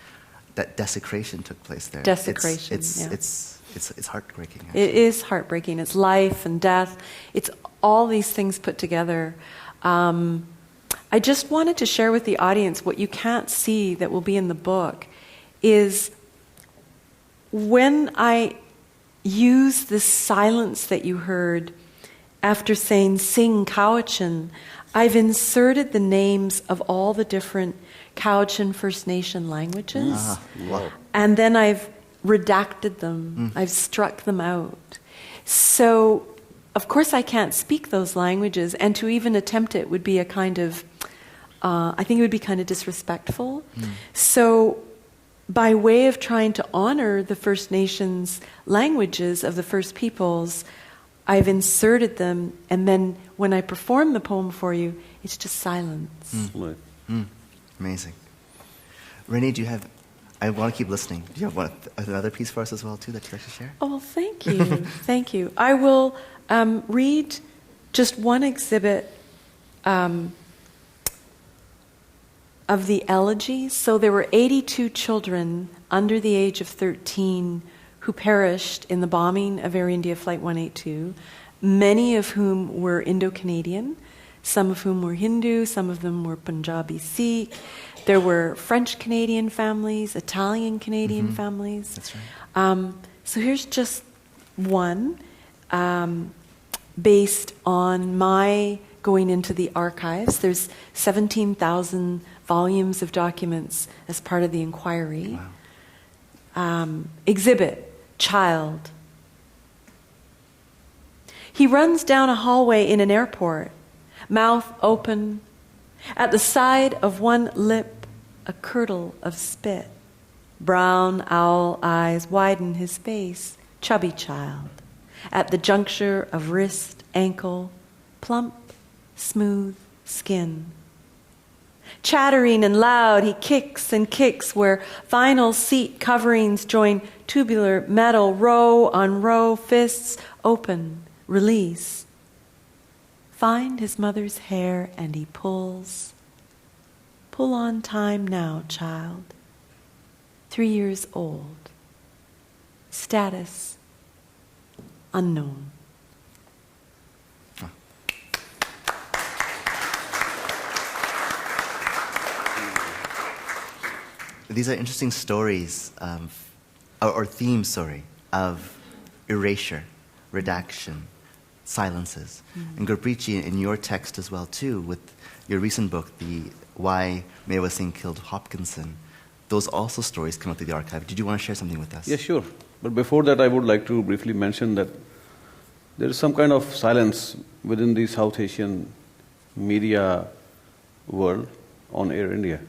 desecration took place there. Desecration, It's heartbreaking. Actually. It is heartbreaking. It's life and death. It's all these things put together. I just wanted to share with the audience what you can't see that will be in the book is when I use this silence that you heard after saying Sing Cowichan, I've inserted the names of all the different Cowichan First Nation languages. Wow. And then I've redacted them. I've struck them out. So, of course, I can't speak those languages, and to even attempt it would be a kind of, I think it would be kind of disrespectful. So, by way of trying to honor the First Nations languages of the First Peoples, I've inserted them, and then when I perform the poem for you, it's just silence. Amazing. Renee, do you have... I want to keep listening. Do you have another piece for us as well, too, that you'd like to share? Oh, well, thank you. Thank you. I will read just one exhibit of the elegy. So there were 82 children under the age of 13 who perished in the bombing of Air India Flight 182, many of whom were Indo-Canadian, some of whom were Hindu, some of them were Punjabi Sikh. There were French-Canadian families, Italian-Canadian families. That's right. So here's just one based on my going into the archives. There's 17,000 volumes of documents as part of the inquiry. Wow. Exhibit, child. He runs down a hallway in an airport, mouth open. At the side of one lip, a curdle of spit. Brown owl eyes widen his face, chubby child. At the juncture of wrist, ankle, plump, smooth skin. Chattering and loud, he kicks and kicks where vinyl seat coverings join tubular metal, row on row, fists open, release. Find his mother's hair and he pulls. Pull on time now, child. 3 years old. Status unknown. These are interesting stories or themes, of erasure, redaction, silences. And Gurpreet, in your text as well, too, with your recent book, the Why Meva Singh Killed Hopkinson, those also stories come out through the archive. Did you want to share something with us? Yeah, sure. But before that, I would like to briefly mention that there is some kind of silence within the South Asian media world on Air India.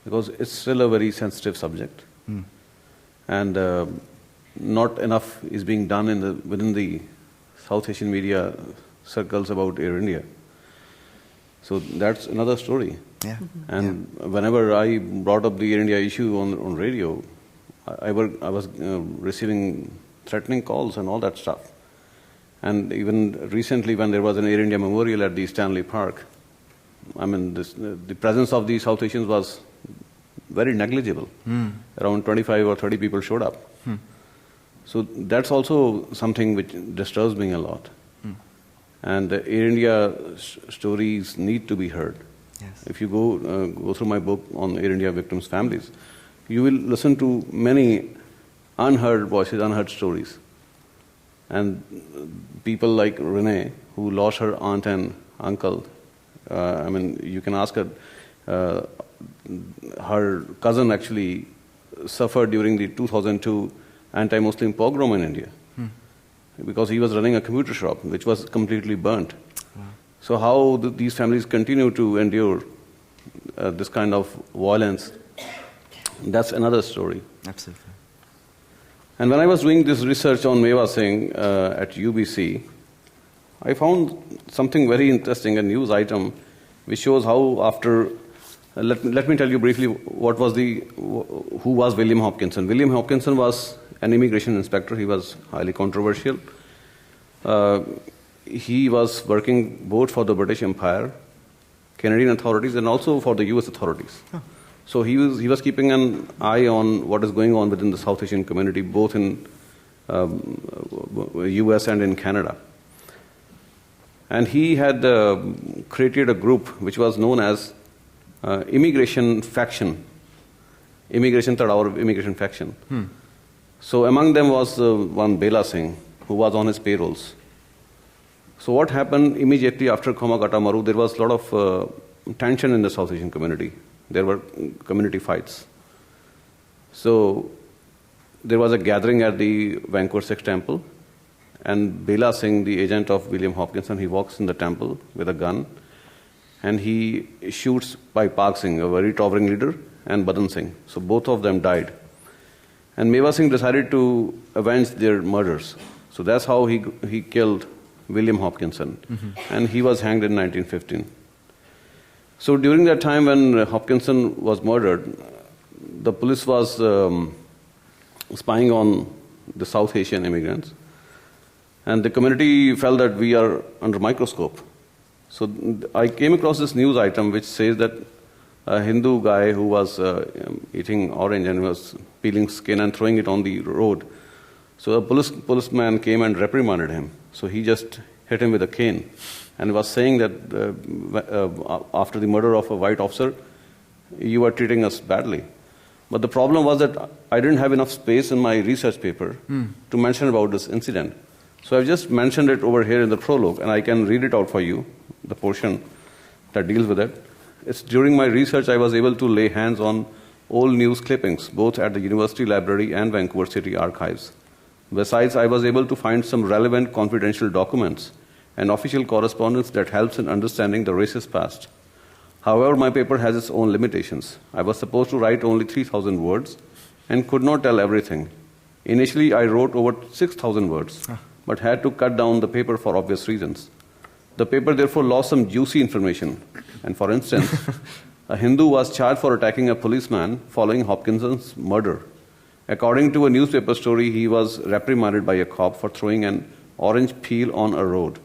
Because it's still a very sensitive subject. And not enough is being done within the South Asian media circles about Air India. So that's another story. Yeah. And whenever I brought up the Air India issue on radio, I was receiving threatening calls and all that stuff. And even recently, when there was an Air India memorial at the Stanley Park, I mean, the presence of the South Asians was very negligible. Around 25 or 30 people showed up. So that's also something which disturbs me a lot. And Air India stories need to be heard. Yes. If you go through my book on Air India victims' families, you will listen to many unheard voices, unheard stories. And people like Renee, who lost her aunt and uncle, you can ask her, her cousin actually suffered during the 2002 anti-Muslim pogrom in India because he was running a computer shop which was completely burnt. Wow. So how do these families continue to endure this kind of violence? That's another story. Absolutely. And when I was doing this research on Meva Singh at UBC, I found something very interesting, a news item, which shows how after... Let me tell you briefly who was William Hopkinson. William Hopkinson was an immigration inspector. He was highly controversial. He was working both for the British Empire, Canadian authorities, and also for the US authorities. Huh. So he was keeping an eye on what is going on within the South Asian community, both in US and in Canada. And he had created a group which was known as Immigration Faction. Immigration Faction. So among them was one Bela Singh, who was on his payrolls. So what happened immediately after Komagata Maru, there was a lot of tension in the South Asian community. There were community fights. So there was a gathering at the Vancouver Sikh temple, and Bela Singh, the agent of William Hopkinson, he walks in the temple with a gun, and he shoots by Park Singh, a very towering leader, and Badan Singh. So both of them died. And Meva Singh decided to avenge their murders. So that's how he killed William Hopkinson. And he was hanged in 1915. So during that time when Hopkinson was murdered, the police was spying on the South Asian immigrants. And the community felt that we are under microscope. So I came across this news item which says that a Hindu guy who was eating orange and was peeling skin and throwing it on the road. So a policeman came and reprimanded him. So he just hit him with a cane and was saying that after the murder of a white officer, you are treating us badly. But the problem was that I didn't have enough space in my research paper to mention about this incident. So I've just mentioned it over here in the prologue, and I can read it out for you, the portion that deals with it. It's during my research I was able to lay hands on old news clippings, both at the University Library and Vancouver City Archives. Besides, I was able to find some relevant confidential documents and official correspondence that helps in understanding the racist past. However, my paper has its own limitations. I was supposed to write only 3,000 words and could not tell everything. Initially, I wrote over 6,000 words, but had to cut down the paper for obvious reasons. The paper therefore lost some juicy information. And for instance, a Hindu was charged for attacking a policeman following Hopkinson's murder. According to a newspaper story, he was reprimanded by a cop for throwing an orange peel on a road.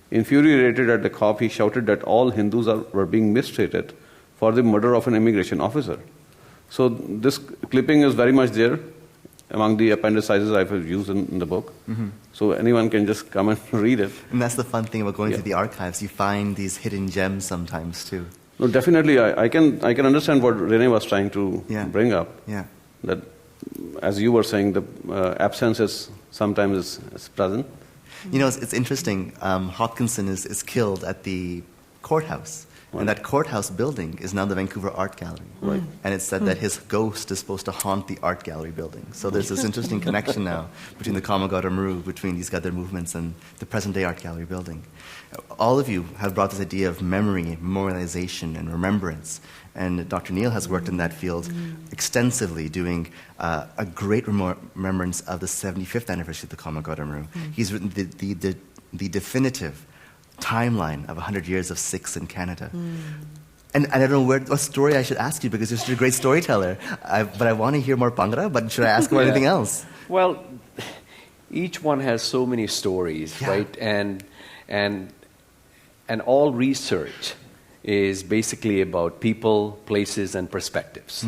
Infuriated at the cop, he shouted that all Hindus were being mistreated for the murder of an immigration officer. So this clipping is very much there among the appendices I've used in the book. So anyone can just come and read it. And that's the fun thing about going to the archives. You find these hidden gems sometimes too. No, definitely. I can understand what Renee was trying to bring up. Yeah. That, as you were saying, the absence is sometimes is present. You know, it's interesting. Hopkinson is killed at the courthouse. Right. And that courthouse building is now the Vancouver Art Gallery. Right. And it's said that his ghost is supposed to haunt the art gallery building. So there's this interesting connection now between the Komagata Maru, between these Gadhar movements and the present-day art gallery building. All of you have brought this idea of memory, memorialization, and remembrance. And Dr. Neel has worked in that field extensively, doing a great remembrance of the 75th anniversary of the Komagata Maru. He's written the definitive timeline of 100 years of Sikhs in Canada. And I don't know what story I should ask you because you're such a great storyteller. But I want to hear more Bhangra, but should I ask about anything else? Well, each one has so many stories, right? And all research is basically about people, places, and perspectives.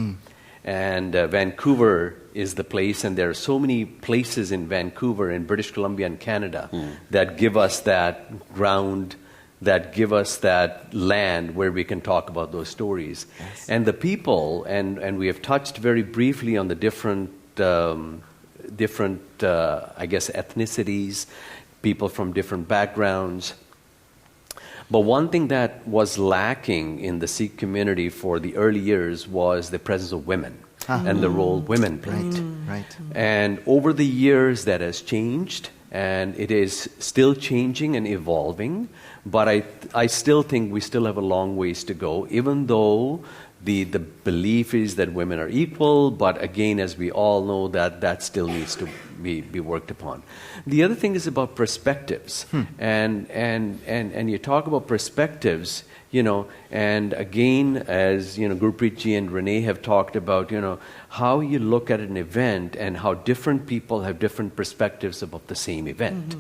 And Vancouver is the place, and there are so many places in Vancouver, in British Columbia and Canada, that give us that ground, that give us that land where we can talk about those stories. Yes. And the people, and we have touched very briefly on the different different, I guess, ethnicities, people from different backgrounds. But one thing that was lacking in the Sikh community for the early years was the presence of women and the role women played. Right. And over the years, that has changed, and it is still changing and evolving. But I still think we still have a long ways to go, even though the belief is that women are equal. But again, as we all know, that still needs to be worked upon. The other thing is about perspectives, and you talk about perspectives. And again, as Gurpreet ji and Renee have talked about, how you look at an event and how different people have different perspectives about the same event.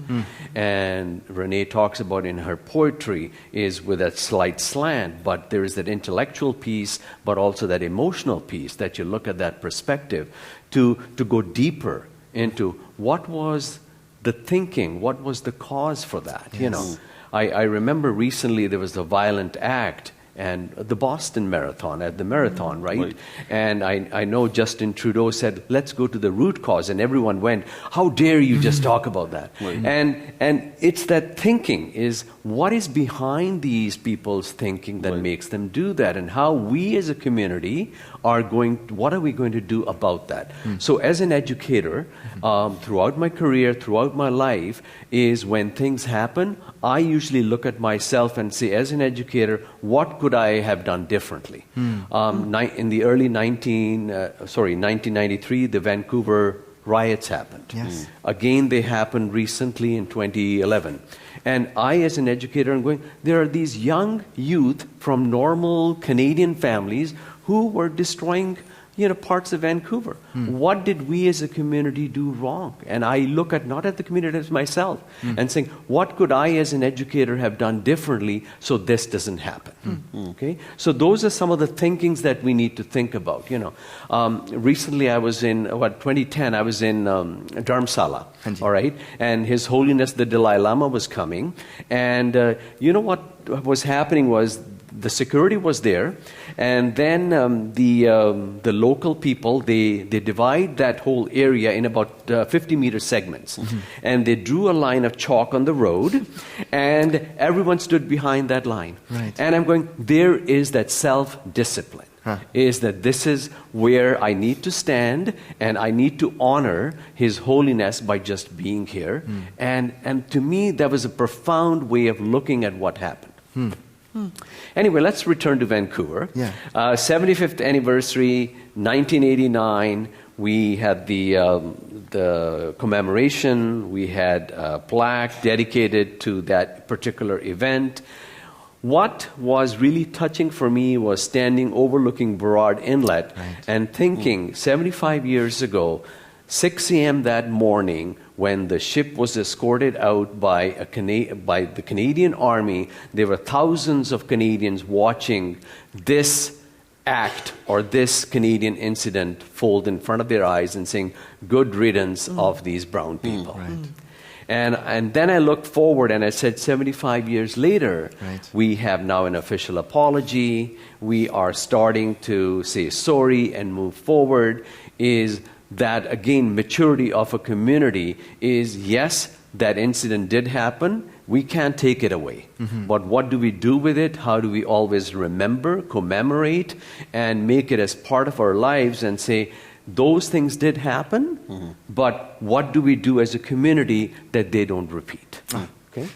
And Renee talks about in her poetry is with that slight slant, but there is that intellectual piece, but also that emotional piece that you look at that perspective to go deeper into what was the thinking, what was the cause for that, Yes. I remember recently there was a violent act and the Boston Marathon, at the marathon, right? And I know Justin Trudeau said, let's go to the root cause. And everyone went, how dare you just talk about that? And it's that thinking is what is behind these people's thinking that makes them do that, and how we as a community what are we going to do about that? So as an educator, throughout my career, throughout my life, is when things happen, I usually look at myself and say, as an educator, what could I have done differently? In the early 1993, the Vancouver riots happened. Yes. Again, they happened recently in 2011. And I, as an educator, am going, there are these young youth from normal Canadian families who were destroying parts of Vancouver. What did we as a community do wrong? And I look not at the community as myself and saying, what could I as an educator have done differently so this doesn't happen? Okay? So those are some of the thinkings that we need to think about. Recently I was in, 2010, I was in Dharamsala, all right? And His Holiness the Dalai Lama was coming. And what was happening was the security was there, and then the local people, they divide that whole area in about 50-meter segments. And they drew a line of chalk on the road, and everyone stood behind that line. Right. And I'm going, there is that self-discipline. Is that this is where I need to stand, and I need to honor His Holiness by just being here. And to me, that was a profound way of looking at what happened. Anyway, let's return to Vancouver. 75th anniversary, 1989. We had the commemoration. We had a plaque dedicated to that particular event. What was really touching for me was standing overlooking Burrard Inlet and thinking 75 years ago, 6 a.m. that morning, when the ship was escorted out by the Canadian Army, there were thousands of Canadians watching this act or this Canadian incident fold in front of their eyes and saying, good riddance of these brown people. And then I looked forward and I said, 75 years later, we have now an official apology. We are starting to say sorry and move forward. Is that, again, maturity of a community is, yes, that incident did happen. We can't take it away. But what do we do with it? How do we always remember, commemorate, and make it as part of our lives and say, those things did happen, but what do we do as a community that they don't repeat? Okay?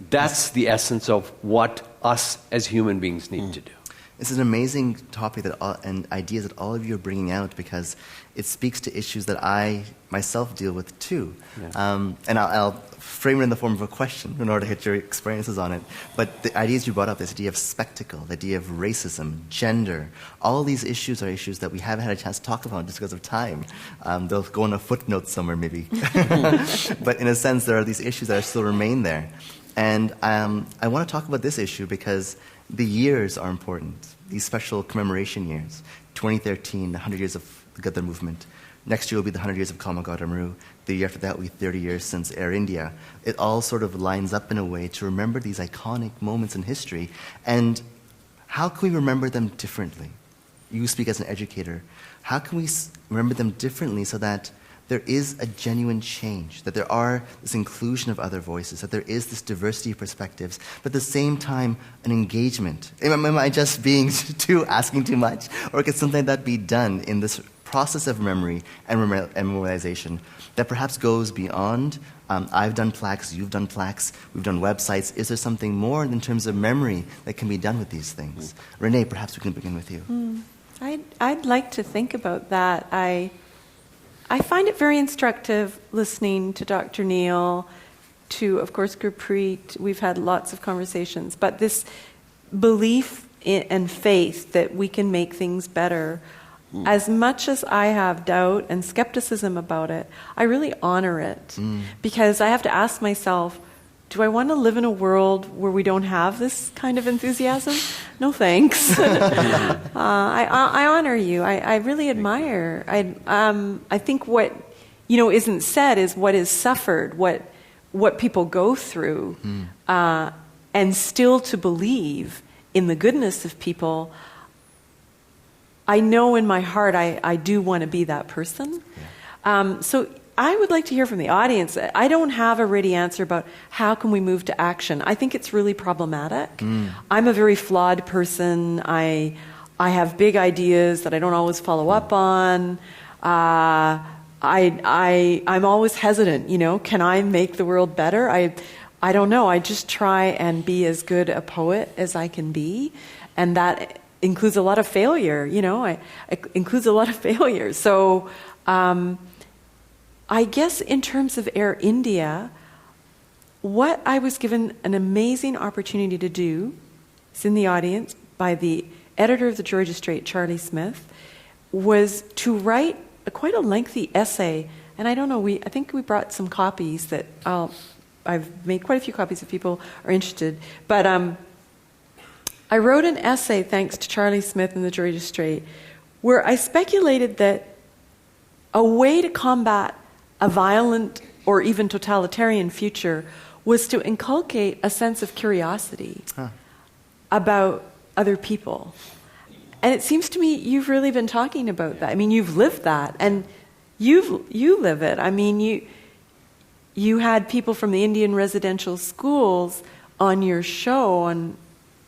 That's the essence of what us as human beings need to do. It's an amazing topic and ideas that all of you are bringing out, because it speaks to issues that I myself deal with too. And I'll frame it in the form of a question in order to hit your experiences on it. But the ideas you brought up, this idea of spectacle, the idea of racism, gender, all these issues are issues that we haven't had a chance to talk about just because of time. They'll go in a footnote somewhere maybe. But in a sense, there are these issues that still remain there. And I want to talk about this issue because the years are important, these special commemoration years. 2013, 100 years of the Gadhar movement. Next year will be the 100 years of Kamagad Amru. The year after that will be 30 years since Air India. It all sort of lines up in a way to remember these iconic moments in history. And how can we remember them differently? You speak as an educator. How can we remember them differently so that there is a genuine change, that there are this inclusion of other voices, that there is this diversity of perspectives, but at the same time, an engagement. Am I just being asking too much? Or could something like that be done in this process of memory and memorialization that perhaps goes beyond, I've done plaques, you've done plaques, we've done websites. Is there something more in terms of memory that can be done with these things? Renee, perhaps we can begin with you. I'd like to think about that. I find it very instructive listening to Dr. Neel, to, of course, Gurpreet. We've had lots of conversations. But this belief and faith that we can make things better, as much as I have doubt and skepticism about it, I really honor it. Because I have to ask myself, do I want to live in a world where we don't have this kind of enthusiasm? No thanks. I honor you. I really admire. I think what isn't said is what is suffered, what people go through, and still to believe in the goodness of people. I know in my heart I do want to be that person. So I would like to hear from the audience. I don't have a ready answer about how can we move to action. I think it's really problematic. I'm a very flawed person. I have big ideas that I don't always follow up on. I'm always hesitant. Can I make the world better? I don't know. I just try and be as good a poet as I can be, and that includes a lot of failure. It includes a lot of failure. So I guess in terms of Air India, what I was given an amazing opportunity to do, is in the audience, by the editor of the Georgia Straight, Charlie Smith, was to write quite a lengthy essay. And I don't know, I think we brought some copies that I've made quite a few copies if people are interested. But I wrote an essay, thanks to Charlie Smith and the Georgia Straight, where I speculated that a way to combat a violent or even totalitarian future was to inculcate a sense of curiosity about other people. And it seems to me you've really been talking about that. I mean, you've lived that, and you live it. I mean, you had people from the Indian residential schools on your show on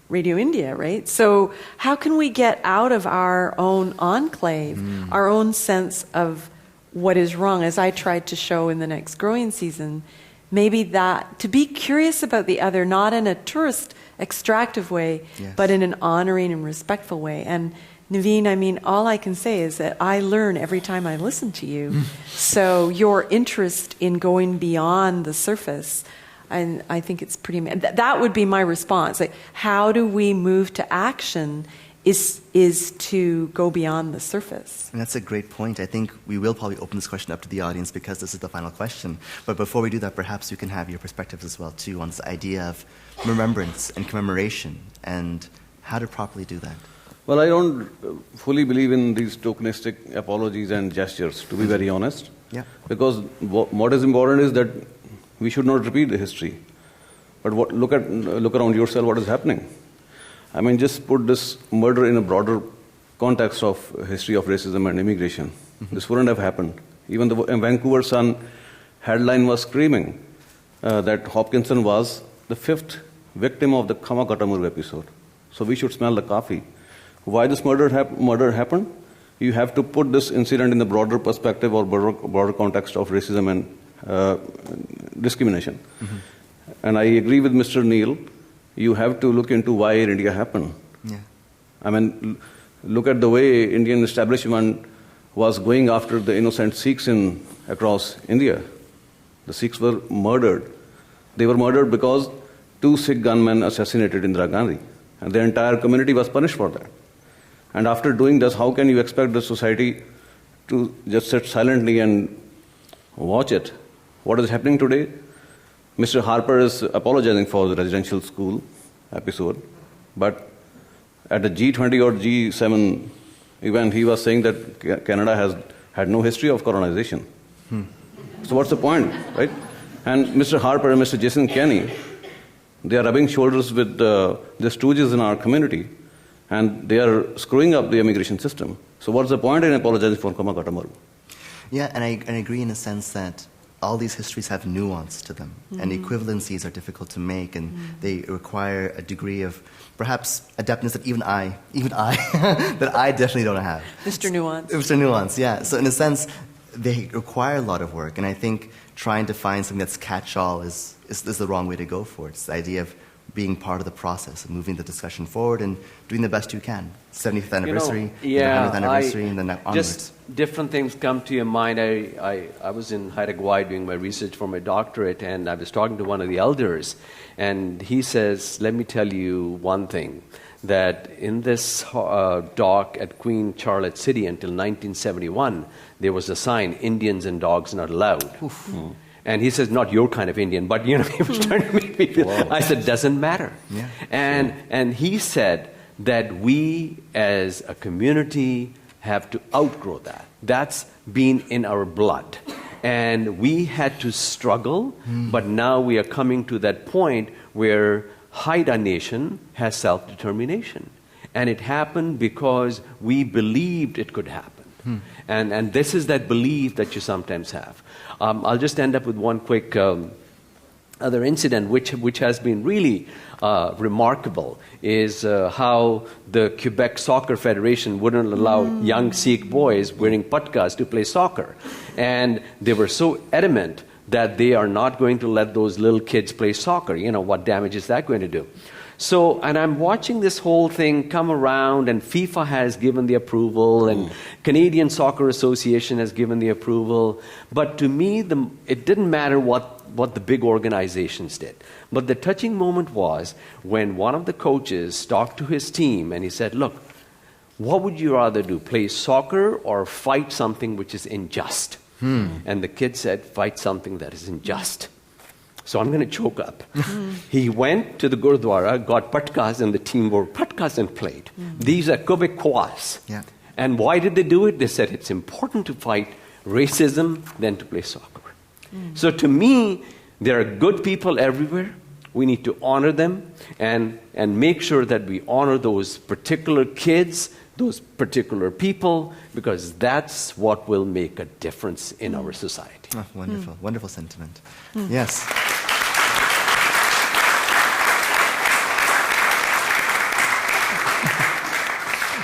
Radio India, right? So how can we get out of our own enclave, our own sense of what is wrong, as I tried to show in the next growing season? Maybe that, to be curious about the other, not in a tourist extractive way, but in an honoring and respectful way. And Naveen, I mean, all I can say is that I learn every time I listen to you. So your interest in going beyond the surface, and I think it's pretty, that would be my response. Like, how do we move to action is to go beyond the surface. And that's a great point. I think we will probably open this question up to the audience because this is the final question. But before we do that, perhaps you can have your perspectives as well, too, on this idea of remembrance and commemoration and how to properly do that. Well, I don't fully believe in these tokenistic apologies and gestures, to be very honest. Yeah. Because what is important is that we should not repeat the history. But look around yourself, what is happening. I mean, just put this murder in a broader context of history of racism and immigration. This wouldn't have happened. Even the Vancouver Sun headline was screaming that Hopkinson was the 5th victim of the Khama Katamuru episode. So we should smell the coffee. Why this murder happened? You have to put this incident in the broader perspective or broader context of racism and discrimination. And I agree with Mr. Neel. You have to look into why Air India happened. Yeah. I mean, look at the way Indian establishment was going after the innocent Sikhs across India. The Sikhs were murdered. They were murdered because 2 Sikh gunmen assassinated Indira Gandhi. And the entire community was punished for that. And after doing this, how can you expect the society to just sit silently and watch it? What is happening today? Mr. Harper is apologizing for the residential school episode, but at the G20 or G7 event, he was saying that Canada has had no history of colonization. So what's the point, right? And Mr. Harper and Mr. Jason Kenney, they are rubbing shoulders with the stooges in our community, and they are screwing up the immigration system. So what's the point in apologizing for Khama Katamuru? Yeah, and I agree in a sense that all these histories have nuance to them, and equivalencies are difficult to make, and they require a degree of perhaps adeptness that even I, that I definitely don't have. Mr. Nuance. Mr. Nuance, yeah. So in a sense, they require a lot of work, and I think trying to find something that's catch-all is the wrong way to go for it. It's the idea of being part of the process, of moving the discussion forward and doing the best you can. 75th anniversary, 100th anniversary, and then onwards. Just different things come to your mind. I was in Haida Gwaii doing my research for my doctorate, and I was talking to one of the elders, and he says, let me tell you one thing, that in this dock at Queen Charlotte City until 1971, there was a sign, Indians and dogs not allowed. And he says, not your kind of Indian, but he was trying to make me feel. I said, doesn't matter. Yeah. And he said that we as a community have to outgrow that. That's been in our blood. And we had to struggle, but now we are coming to that point where Haida Nation has self-determination. And it happened because we believed it could happen. And this is that belief that you sometimes have. I'll just end up with one quick other incident, which has been really remarkable, is how the Quebec Soccer Federation wouldn't allow young Sikh boys wearing patkas to play soccer. And they were so adamant that they are not going to let those little kids play soccer. What damage is that going to do? So, and I'm watching this whole thing come around, and FIFA has given the approval, and Canadian Soccer Association has given the approval. But to me, it didn't matter what the big organizations did. But the touching moment was when one of the coaches talked to his team, and he said, look, what would you rather do, play soccer or fight something which is unjust? And the kid said, fight something that is unjust. So I'm going to choke up. He went to the Gurdwara, got patkas, and the team wore patkas and played. These are Quebecois. Yeah. And why did they do it? They said it's important to fight racism than to play soccer. So to me, there are good people everywhere. We need to honor them and make sure that we honor those particular kids, those particular people, because that's what will make a difference in our society. Oh, wonderful, wonderful sentiment. Yes.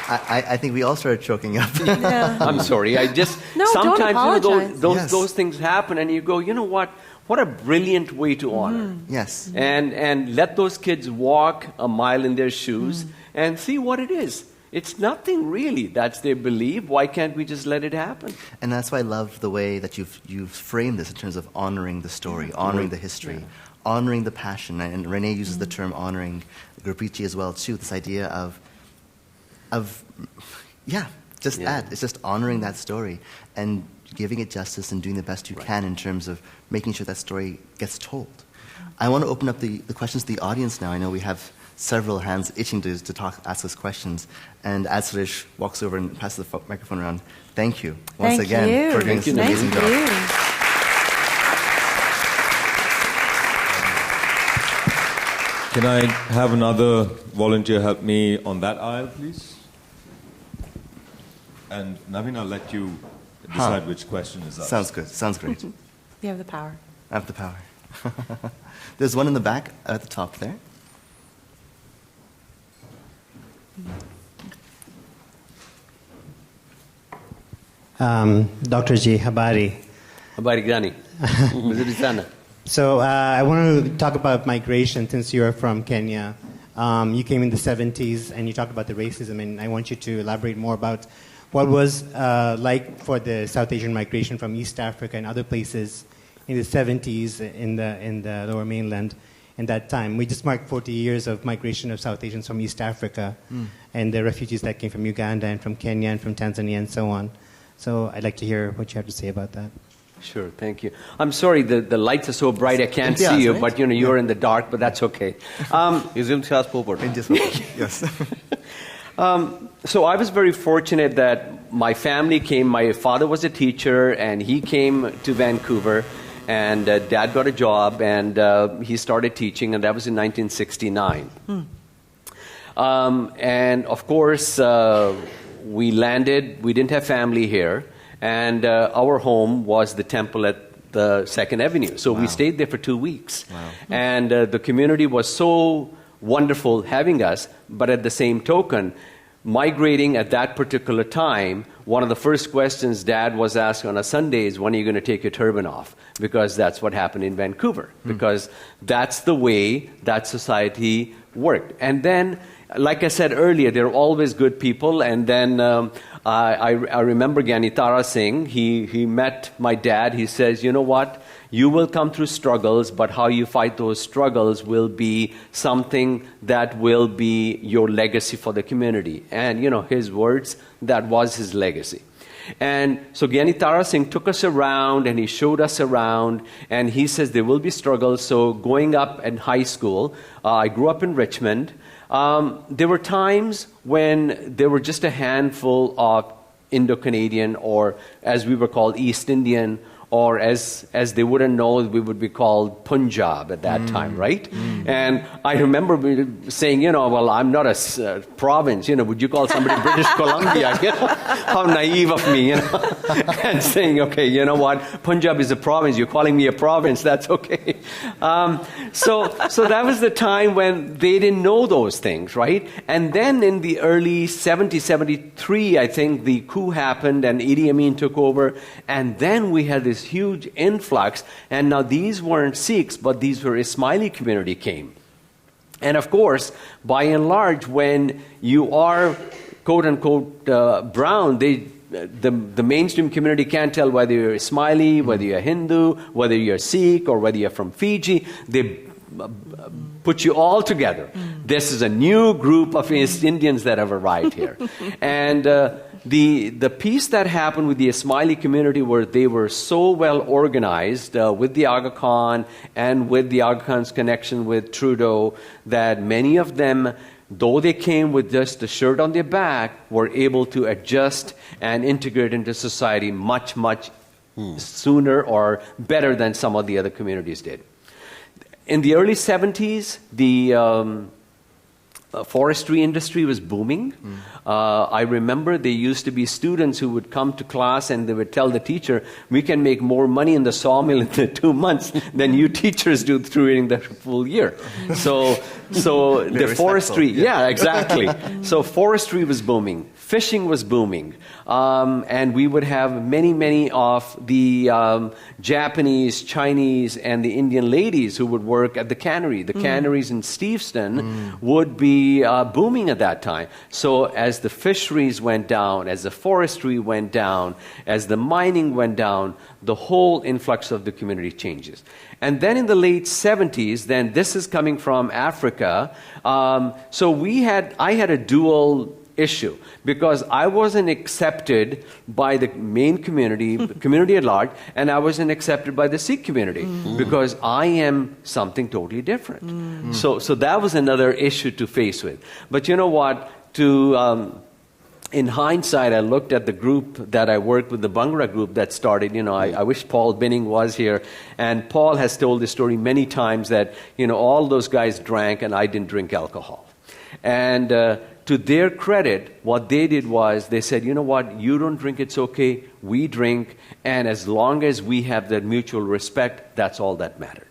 I think we all started choking up. Yeah. I'm sorry. No, don't sometimes apologize. those things happen, and you go, you know what? What a brilliant way to honor. Yes. And let those kids walk a mile in their shoes and see what it is. It's nothing really. That's their belief. Why can't we just let it happen? And that's why I love the way that you've framed this in terms of honoring the story, honoring the history, honoring the passion. And Renee uses the term honoring, Gurpreet as well too. This idea of it's just honoring that story and giving it justice and doing the best you can in terms of making sure that story gets told. I want to open up the questions to the audience now. I know we have several hands itching to ask us questions. And as Suresh walks over and passes the microphone around, thank you once again for doing this amazing job. Can I have another volunteer help me on that aisle, please? And Naveen, I'll let you decide which question is up. Sounds good. Sounds great. You have the power. I have the power. There's one in the back at the top there. Dr. G. Habari. Habari gani? So I want to talk about migration since you're from Kenya. You came in the 70s and you talked about the racism, and I want you to elaborate more about what was like for the South Asian migration from East Africa and other places in the 70s in the Lower Mainland. In that time, we just marked 40 years of migration of South Asians from East Africa and the refugees that came from Uganda and from Kenya and from Tanzania and so on. So I'd like to hear what you have to say about that. Sure, thank you. I'm sorry, the lights are so bright I can't see you, but you're in the dark, but that's okay. Yes. So I was very fortunate that my family came. My father was a teacher, and he came to Vancouver, and Dad got a job, and he started teaching, and that was in 1969. And of course, we landed. We didn't have family here. And our home was the temple at the 2nd Avenue. So we stayed there for 2 weeks. Wow. And the community was so wonderful having us, but at the same token, migrating at that particular time, one of the first questions Dad was asked on a Sunday is, when are you going to take your turban off? Because that's what happened in Vancouver. Because that's the way that society worked. And then, like I said earlier, there are always good people. And then I remember Gadhar Singh, he met my dad. He says, you know what? You will come through struggles, but how you fight those struggles will be something that will be your legacy for the community. And, you know, his words, that was his legacy. And so Gadhar Singh took us around, and he showed us around, and he says there will be struggles. So going up in high school, I grew up in Richmond. There were times when there were just a handful of Indo-Canadian, or as we were called, East Indian, or as they wouldn't know, we would be called Punjab at that time, right? And I remember saying, you know, well, I'm not a province, you know, would you call somebody British Columbia? You know, how naive of me, you know, and saying, okay, you know what, Punjab is a province, you're calling me a province, that's okay. So that was the time when they didn't know those things, right? And then in the early 70s, 73, I think the coup happened and Idi Amin took over, and then we had this huge influx, and now these weren't Sikhs, but these were Ismaili community came. And of course, by and large, when you are quote-unquote brown, the mainstream community can't tell whether you're Ismaili, whether you're Hindu, whether you're Sikh, or whether you're from Fiji. They put you all together. This is a new group of East Indians that have arrived here. And the piece that happened with the Ismaili community were they were so well organized with the Aga Khan and with the Aga Khan's connection with Trudeau that many of them, though they came with just a shirt on their back, were able to adjust and integrate into society much, much sooner or better than some of the other communities did. In the early 70s, the forestry industry was booming. I remember there used to be students who would come to class and they would tell the teacher, we can make more money in the sawmill in the 2 months than you teachers do through the full year. So the forestry, yeah, exactly. So forestry was booming. Fishing was booming. And we would have many of the Japanese, Chinese, and the Indian ladies who would work at the cannery. The canneries in Steveston would be booming at that time. So as the fisheries went down, as the forestry went down, as the mining went down, the whole influx of the community changes. And then in the late 70s, then this is coming from Africa. So I had a dual issue because I wasn't accepted by the main community, the community at large, and I wasn't accepted by the Sikh community because I am something totally different. So that was another issue to face with. But you know what? In hindsight, I looked at the group that I worked with, the Bhangra group that started. You know, I wish Paul Binning was here. And Paul has told this story many times that, you know, all those guys drank and I didn't drink alcohol. And to their credit, what they did was they said, you know what, you don't drink, it's okay, we drink, and as long as we have that mutual respect, that's all that mattered.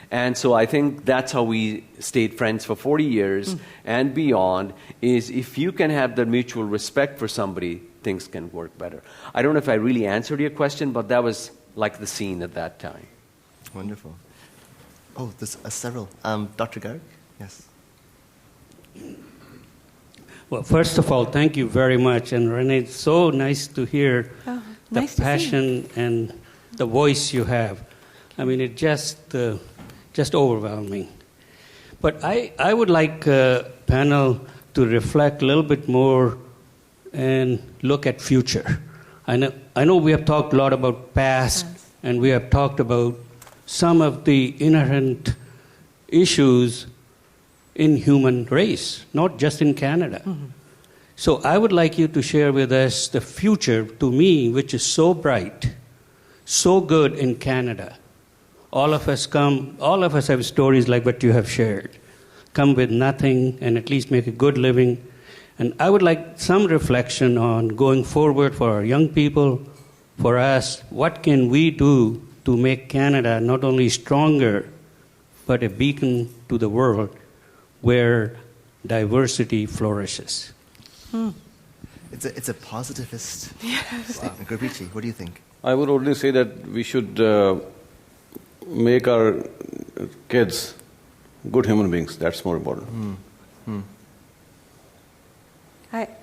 And so I think that's how we stayed friends for 40 years and beyond, is if you can have the mutual respect for somebody, things can work better. I don't know if I really answered your question, but that was like the scene at that time. Wonderful. Oh, there's several. Dr. Garg? Yes. Well, first of all, thank you very much. And Renee, it's so nice to hear the passion and the voice you have. I mean, it just overwhelming. But I would like a panel to reflect a little bit more and look at future. I know we have talked a lot about past, and we have talked about some of the inherent issues in human race, not just in Canada. So I would like you to share with us the future, to me, which is so bright, so good in Canada. All of us have stories like what you have shared. Come with nothing and at least make a good living. And I would like some reflection on going forward for our young people, for us, what can we do to make Canada not only stronger, but a beacon to the world where diversity flourishes? It's a positivist statement. Gurpreet, what do you think? I would only say that we should make our kids good human beings. That's more important.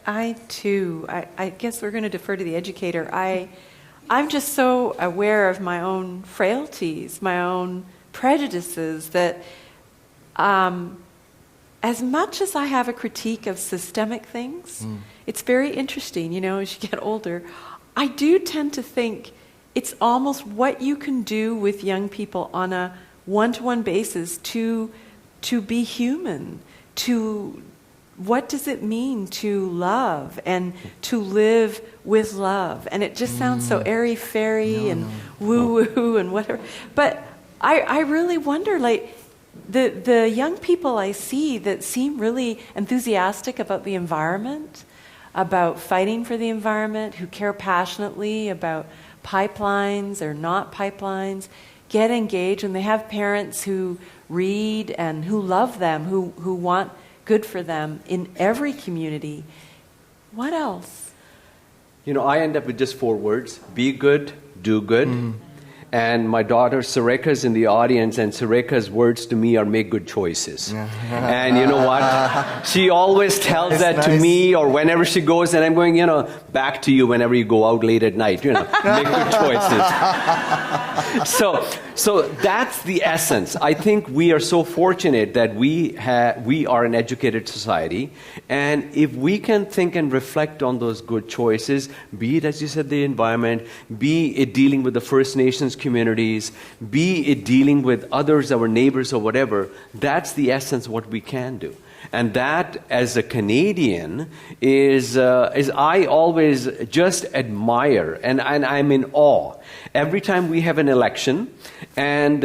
I too, I guess we're going to defer to the educator. I'm just so aware of my own frailties, my own prejudices, that as much as I have a critique of systemic things, it's very interesting, you know, as you get older, I do tend to think it's almost what you can do with young people on a one-to-one basis to be human, to what does it mean to love and to live with love? And it just sounds so airy-fairy and woo-woo and whatever. But I really wonder, like, the young people I see that seem really enthusiastic about the environment, about fighting for the environment, who care passionately about pipelines or not pipelines, get engaged, and they have parents who read and who love them, who want good for them in every community. What else? You know, I end up with just 4 words: be good, do good. And my daughter Sareka's in the audience, and Sareka's words to me are make good choices. And you know what? She always tells that to me, or whenever she goes, and I'm going, you know, back to you whenever you go out late at night, you know, make good choices. So that's the essence. I think we are so fortunate that we are an educated society, and if we can think and reflect on those good choices, be it, as you said, the environment, be it dealing with the First Nations communities, be it dealing with others, our neighbors or whatever, that's the essence of what we can do. And that, as a Canadian, is I always just admire, and I'm in awe. Every time we have an election, and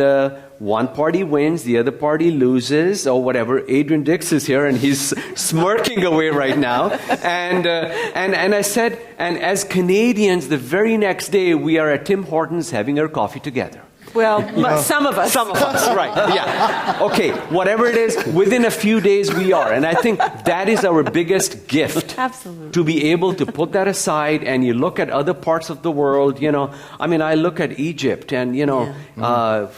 one party wins, the other party loses, or whatever. Adrian Dix is here, and he's smirking away right now. And I said, and as Canadians, the very next day, we are at Tim Hortons having our coffee together. Well, some of us. Some of us, right, yeah. Okay, whatever it is, within a few days we are. And I think that is our biggest gift. Absolutely. To be able to put that aside, and you look at other parts of the world, you know. I mean, I look at Egypt, and, you know,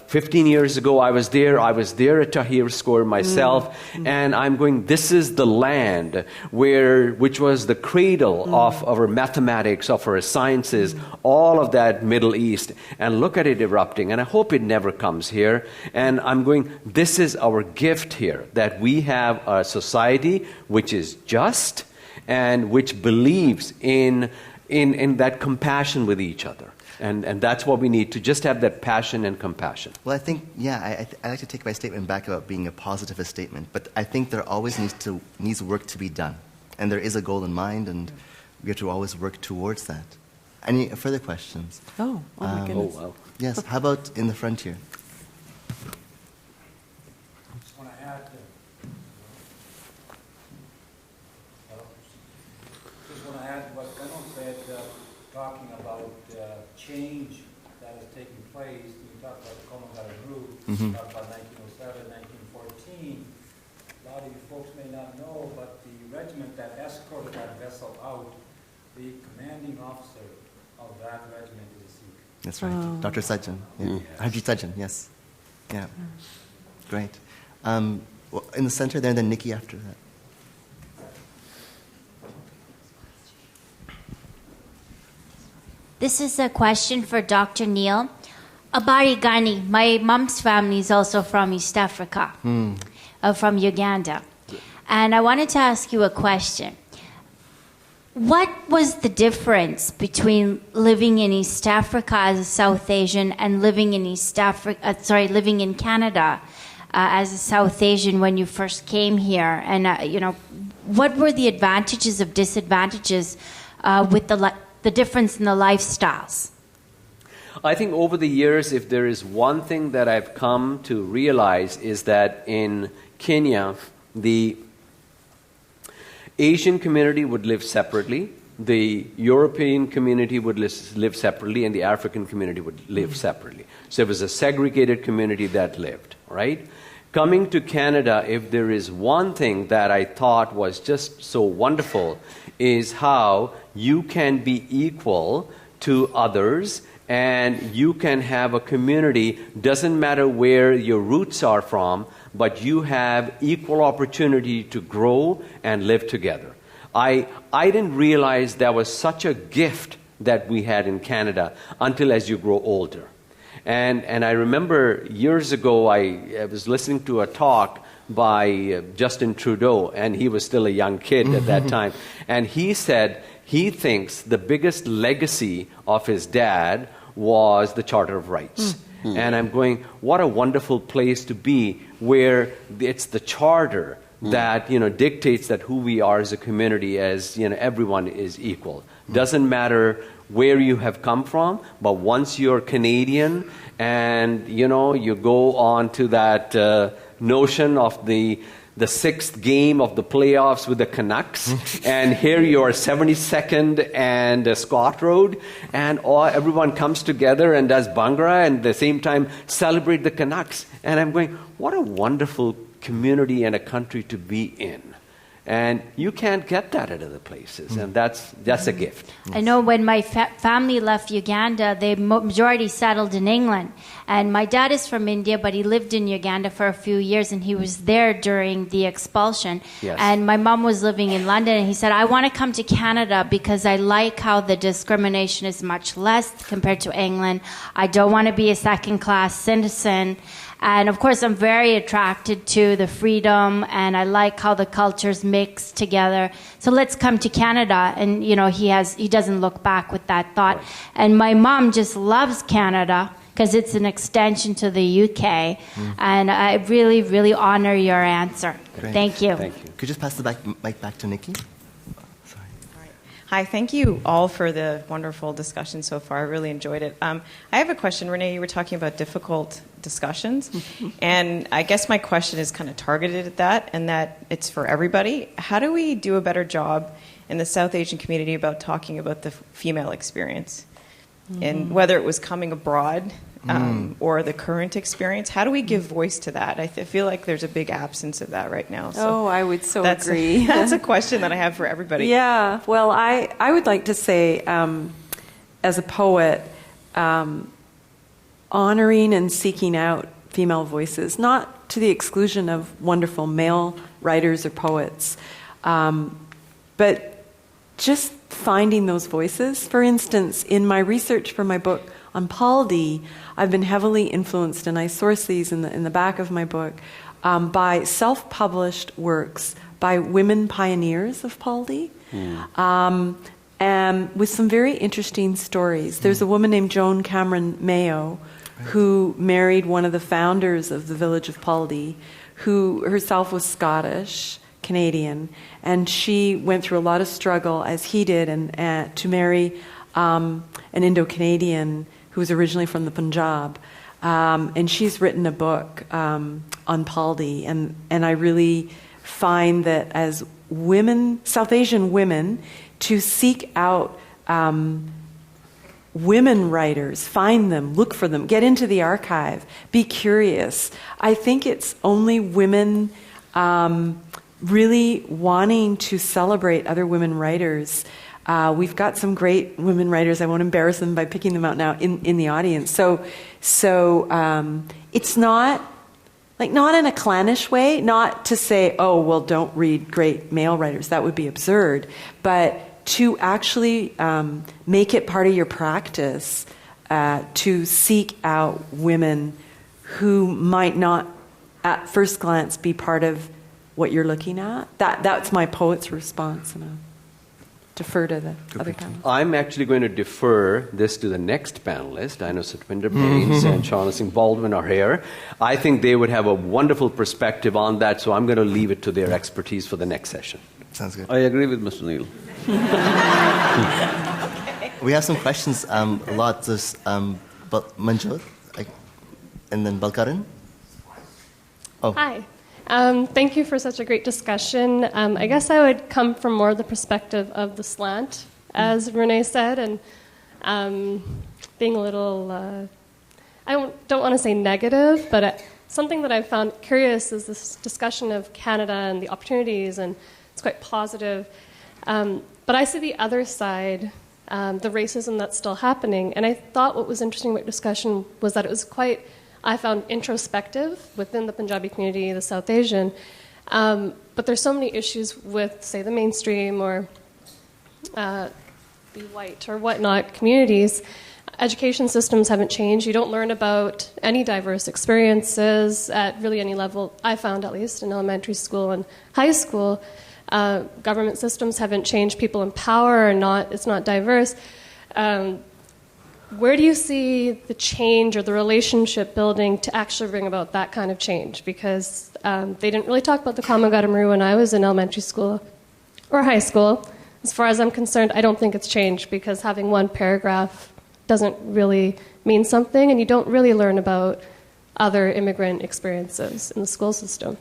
15 years ago I was there at Tahrir Square myself, and I'm going, this is the land which was the cradle of our mathematics, of our sciences, all of that Middle East, and look at it erupting. And I hope it never comes here. And I'm going, this is our gift here, that we have a society which is just and which believes in that compassion with each other. And that's what we need, to just have that passion and compassion. Well, I think, I like to take my statement back about being a positivist statement, but I think there always needs work to be done. And there is a goal in mind, and we have to always work towards that. Any further questions? Oh my goodness. Oh, wow. Yes, how about in the front here? Just want to add to what Kanwal said, talking about change that is taking place. We talked about the Komagata group, we talked about 1907, 1914. A lot of you folks may not know, but the regiment that escorted that vessel out, the commanding officer of that regiment is a Sikh. That's right. Dr. Sajjan. Yeah. Harjit Sajjan, yes. Yeah. Great. Well, in the center there, and then Nikki after that. This is a question for Dr. Neel. Abari Ghani, my mom's family is also from East Africa, from Uganda. And I wanted to ask you a question. What was the difference between living in East Africa as a South Asian and living in living in Canada as a South Asian when you first came here? And what were the advantages of disadvantages with the difference in the lifestyles? I think over the years, if there is one thing that I've come to realize, is that in Kenya, the Asian community would live separately. the European community would live separately and the African community would live separately. So it was a segregated community that lived, right? Coming to Canada, if there is one thing that I thought was just so wonderful, is how you can be equal to others and you can have a community, doesn't matter where your roots are from, but you have equal opportunity to grow and live together. I didn't realize that was such a gift that we had in Canada until as you grow older. And I remember years ago I was listening to a talk by Justin Trudeau, and he was still a young kid at that time. And he said he thinks the biggest legacy of his dad was the Charter of Rights. And I'm going, what a wonderful place to be, where it's the charter that dictates that who we are as a community, as everyone is equal. Doesn't matter where you have come from, but once you're Canadian and you go on to that notion of the sixth game of the playoffs with the Canucks, and here you are 72nd and Scott Road, and everyone comes together and does Bhangra, and at the same time celebrate the Canucks. And I'm going, what a wonderful community and a country to be in. And you can't get that at other places, and that's a gift. I know when my family left Uganda, the majority settled in England. And my dad is from India, but he lived in Uganda for a few years, and he was there during the expulsion. Yes. And my mom was living in London, and he said, I want to come to Canada because I like how the discrimination is much less compared to England. I don't want to be a second-class citizen. And of course, I'm very attracted to the freedom, and I like how the cultures mix together. So let's come to Canada. And he doesn't look back with that thought. Right. And my mom just loves Canada because it's an extension to the UK. And I really, really honor your answer. Great. Thank you. Could you just pass the mic back to Nikki? Hi, thank you all for the wonderful discussion so far. I really enjoyed it. I have a question. Renee, you were talking about difficult discussions, and I guess my question is kind of targeted at that, and that it's for everybody. How do we do a better job in the South Asian community about talking about the female experience? And whether it was coming abroad or the current experience, how do we give voice to that? I feel like there's a big absence of that right now. So I would agree. That's a question that I have for everybody. Yeah, well, I would like to say, as a poet, honoring and seeking out female voices, not to the exclusion of wonderful male writers or poets, but just finding those voices. For instance, in my research for my book on Paldi, I've been heavily influenced, and I source these in the back of my book, by self-published works by women pioneers of Paldi, and with some very interesting stories. There's a woman named Joan Cameron Mayo who married one of the founders of the village of Paldi, who herself was Scottish, Canadian, and she went through a lot of struggle, as he did, and to marry an Indo-Canadian who was originally from the Punjab. And she's written a book on Paldi, and I really find that as women, South Asian women, to seek out women writers, find them, look for them, get into the archive, be curious. I think it's only women really wanting to celebrate other women writers. We've got some great women writers. I won't embarrass them by picking them out now in the audience. So it's not in a clannish way, not to say, oh, well, don't read great male writers. That would be absurd. But to actually make it part of your practice to seek out women who might not, at first glance, be part of what you're looking at. That's my poet's response, and I'll defer to the other panelists. I'm actually going to defer this to the next panelist. I know Satwinder Baines and Shauna Singh Baldwin are here. I think they would have a wonderful perspective on that, so I'm going to leave it to their expertise for the next session. Sounds good. I agree with Mr. Neel. We have some questions. Lots of Manjot, and then Balkaran. Oh. Hi. Thank you for such a great discussion. I guess I would come from more the perspective of the slant as Renee said, and being a little, I don't want to say negative, but something that I've found curious is this discussion of Canada and the opportunities, and it's quite positive. But I see the other side, the racism that's still happening, and I thought what was interesting about discussion was that it was quite, I found, introspective within the Punjabi community, the South Asian, but there's so many issues with, say, the mainstream or the white or whatnot communities. Education systems haven't changed. You don't learn about any diverse experiences at really any level, I found at least, in elementary school and high school. Government systems haven't changed. People in power are not, it's not diverse. Where do you see the change or the relationship building to actually bring about that kind of change? Because they didn't really talk about the Komagata Maru when I was in elementary school or high school. As far as I'm concerned, I don't think it's changed, because having one paragraph doesn't really mean something, and you don't really learn about other immigrant experiences in the school system.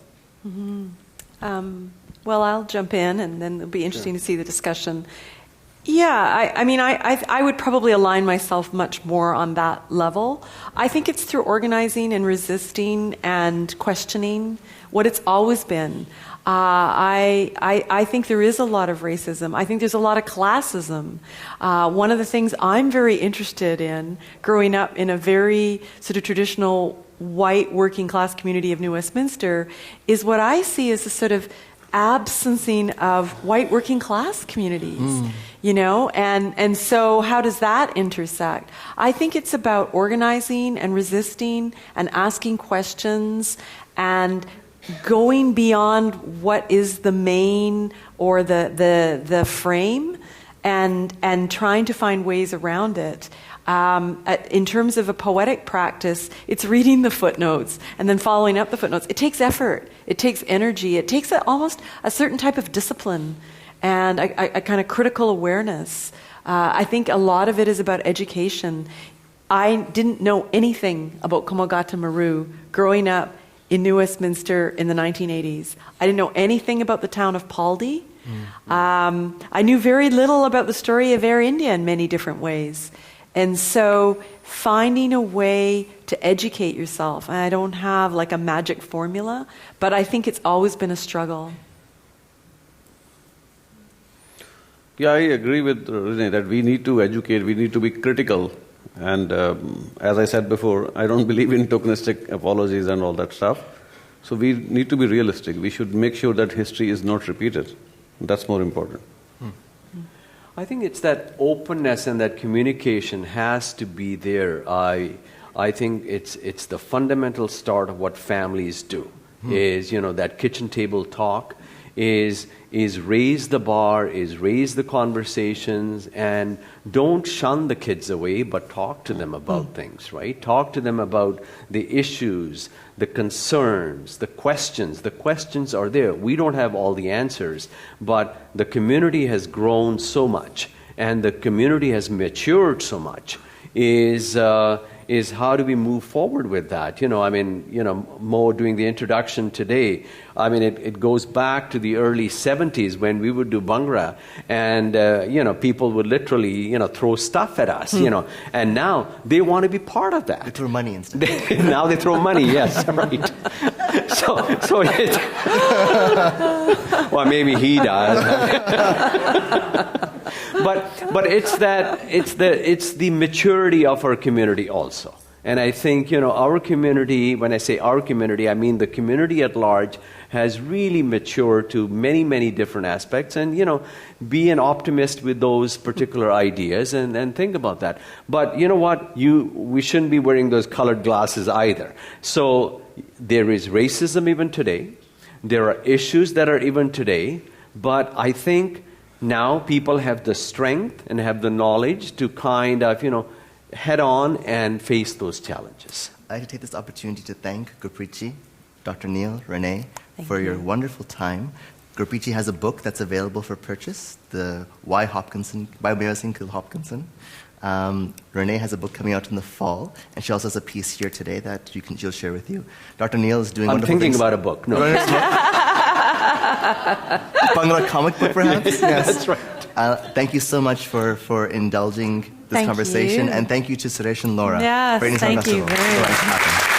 Mm-hmm. Well, I'll jump in, and then it'll be interesting to see the discussion. Yeah, I would probably align myself much more on that level. I think it's through organizing and resisting and questioning what it's always been. I think there is a lot of racism. I think there's a lot of classism. One of the things I'm very interested in, growing up in a very sort of traditional white working class community of New Westminster, is what I see as a sort of absencing of white working class communities, you know, and so how does that intersect? I think it's about organizing and resisting and asking questions and going beyond what is the main or the frame and trying to find ways around it. In terms of a poetic practice, it's reading the footnotes and then following up the footnotes. It takes effort. It takes energy. It takes almost a certain type of discipline and a kind of critical awareness. I think a lot of it is about education. I didn't know anything about Komagata Maru growing up in New Westminster in the 1980s. I didn't know anything about the town of Paldi. I knew very little about the story of Air India in many different ways. And so finding a way to educate yourself, and I don't have like a magic formula, but I think it's always been a struggle. Yeah, I agree with Renee that we need to educate, we need to be critical. And as I said before, I don't believe in tokenistic apologies and all that stuff. So we need to be realistic. We should make sure that history is not repeated. That's more important. I think it's that openness and that communication has to be there. I think it's the fundamental start of what families do. Is, you know, that kitchen table talk, is raise the bar, is raise the conversations, and don't shun the kids away, but talk to them about things, right? Talk to them about the issues, the concerns, the questions. The questions are there. We don't have all the answers, but the community has grown so much, and the community has matured so much, is how do we move forward with that? You know, I mean, you know, Mo doing the introduction today, I mean, it goes back to the early 70s when we would do Bhangra, and, you know, people would literally, you know, throw stuff at us, you know, and now they want to be part of that. They throw money instead. Now they throw money, yes, right. So it's, well, maybe he does. But it's the maturity of our community also. And I think, you know, our community, when I say our community, I mean the community at large has really matured to many, many different aspects. And, you know, be an optimist with those particular ideas and think about that. But you know what? We shouldn't be wearing those colored glasses either. So there is racism even today. There are issues that are even today. But I think now people have the strength and have the knowledge to kind of, you know, head on and face those challenges. I'd like to take this opportunity to thank Gurpreet, Dr. Neel, Renee, for your wonderful time. Gurpreet has a book that's available for purchase, the Why Mera Singh Killed Hopkinson. Renee has a book coming out in the fall, and she also has a piece here today that she'll share with you. Dr. Neel is doing wonderful things. I'm thinking about a book. No. Bhangra comic book, perhaps? Yes. That's right. Thank you so much for indulging this conversation. You. And thank you to Suresh and Laura Yes, for Anytime thank you Festival. very much.